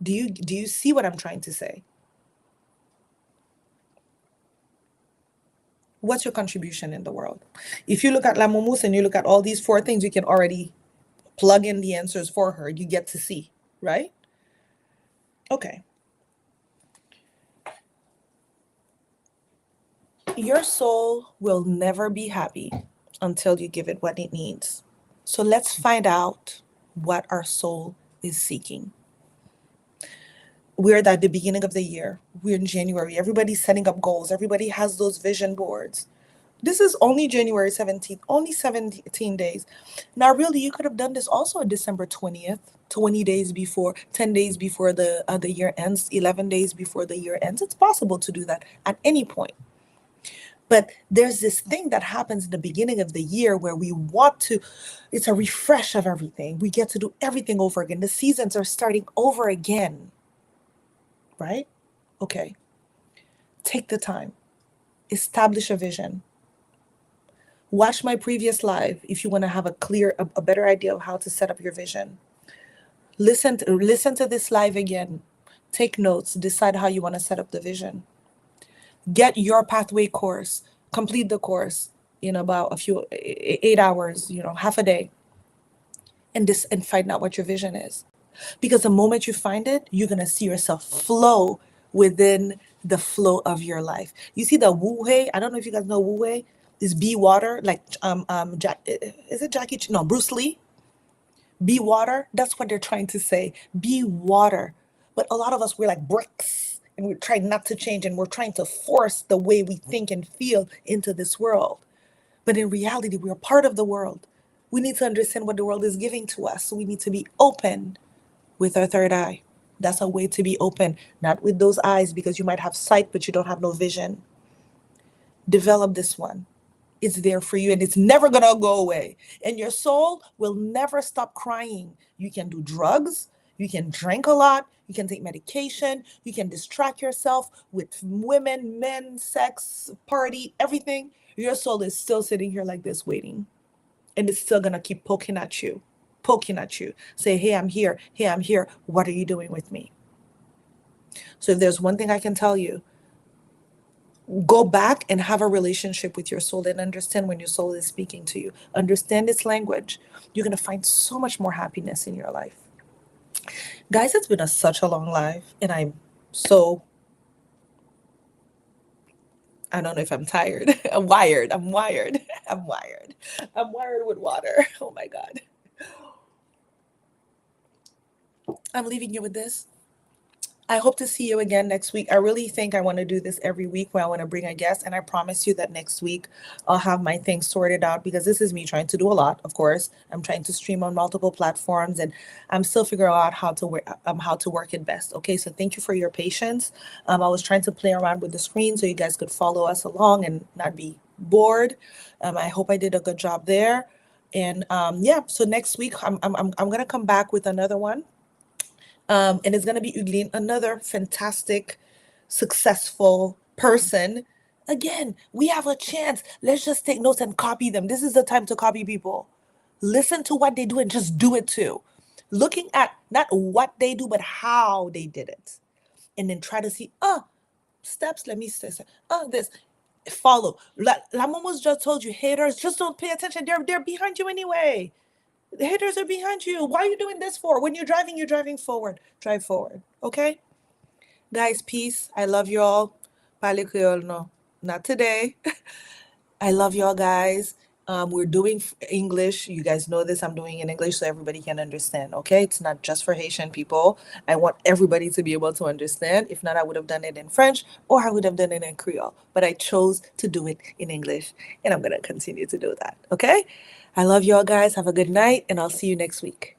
Do you see what I'm trying to say? What's your contribution in the world? If you look at La Momous and you look at all these four things, you can already plug in the answers for her. You get to see, right? Okay. Your soul will never be happy until you give it what it needs. So let's find out what our soul is seeking. We're at the beginning of the year. We're in January. Everybody's setting up goals. Everybody has those vision boards. This is only January 17th, only 17 days. Now, really, you could have done this also on December 20th, 20 days before, 10 days before the year ends, 11 days before the year ends. It's possible to do that at any point. But there's this thing that happens in the beginning of the year where we want to, it's a refresh of everything. We get to do everything over again. The seasons are starting over again, right? Okay. Take the time. Establish a vision. Watch my previous live if you want to have a better idea of how to set up your vision. Listen to this live again. Take notes. Decide how you want to set up the vision. Get your pathway course. Complete the course in about 8 hours, half a day. and find out what your vision is. Because the moment you find it, you're gonna see yourself flow within the flow of your life. You see the Wu Wei? I don't know if you guys know Wu Wei. This be water, like is it Jackie? No, Bruce Lee. Be water. That's what they're trying to say. Be water. But a lot of us, we're like bricks, and we're trying not to change, and we're trying to force the way we think and feel into this world. But in reality, we're part of the world. We need to understand what the world is giving to us. So we need to be open with our third eye. That's a way to be open, not with those eyes, because you might have sight, but you don't have no vision. Develop this one. It's there for you, and it's never going to go away. And your soul will never stop crying. You can do drugs. You can drink a lot. You can take medication. You can distract yourself with women, men, sex, party, everything. Your soul is still sitting here like this waiting. And it's still going to keep poking at you. Say, hey, I'm here. Hey, I'm here. What are you doing with me? So if there's one thing I can tell you, go back and have a relationship with your soul and understand when your soul is speaking to you. Understand its language. You're going to find so much more happiness in your life. Guys, it's been such a long life, and I don't know if I'm tired. I'm wired. I'm wired with water. Oh my God. I'm leaving you with this. I hope to see you again next week. I really think I want to do this every week where I want to bring a guest. And I promise you that next week I'll have my things sorted out, because this is me trying to do a lot, of course. I'm trying to stream on multiple platforms, and I'm still figuring out how to work it best. Okay, so thank you for your patience. I was trying to play around with the screen so you guys could follow us along and not be bored. I hope I did a good job there. And yeah, so next week I'm gonna come back with another one. And it's going to be Uglin, another fantastic, successful person. Again, we have a chance. Let's just take notes and copy them. This is the time to copy people. Listen to what they do and just do it too. Looking at not what they do, but how they did it. And then try to see, steps, let me say, this. Follow. La Momo's just told you, haters, just don't pay attention. They're behind you anyway. The haters are behind you. Why are you doing this for? When you're driving forward. Drive forward. Okay? Guys, peace. I love you all. Pale Creole, no. Not today. I love y'all, guys. We're doing English. You guys know this. I'm doing in English so everybody can understand. Okay? It's not just for Haitian people. I want everybody to be able to understand. If not, I would have done it in French, or I would have done it in Creole. But I chose to do it in English, and I'm going to continue to do that. Okay? I love y'all, guys. Have a good night, and I'll see you next week.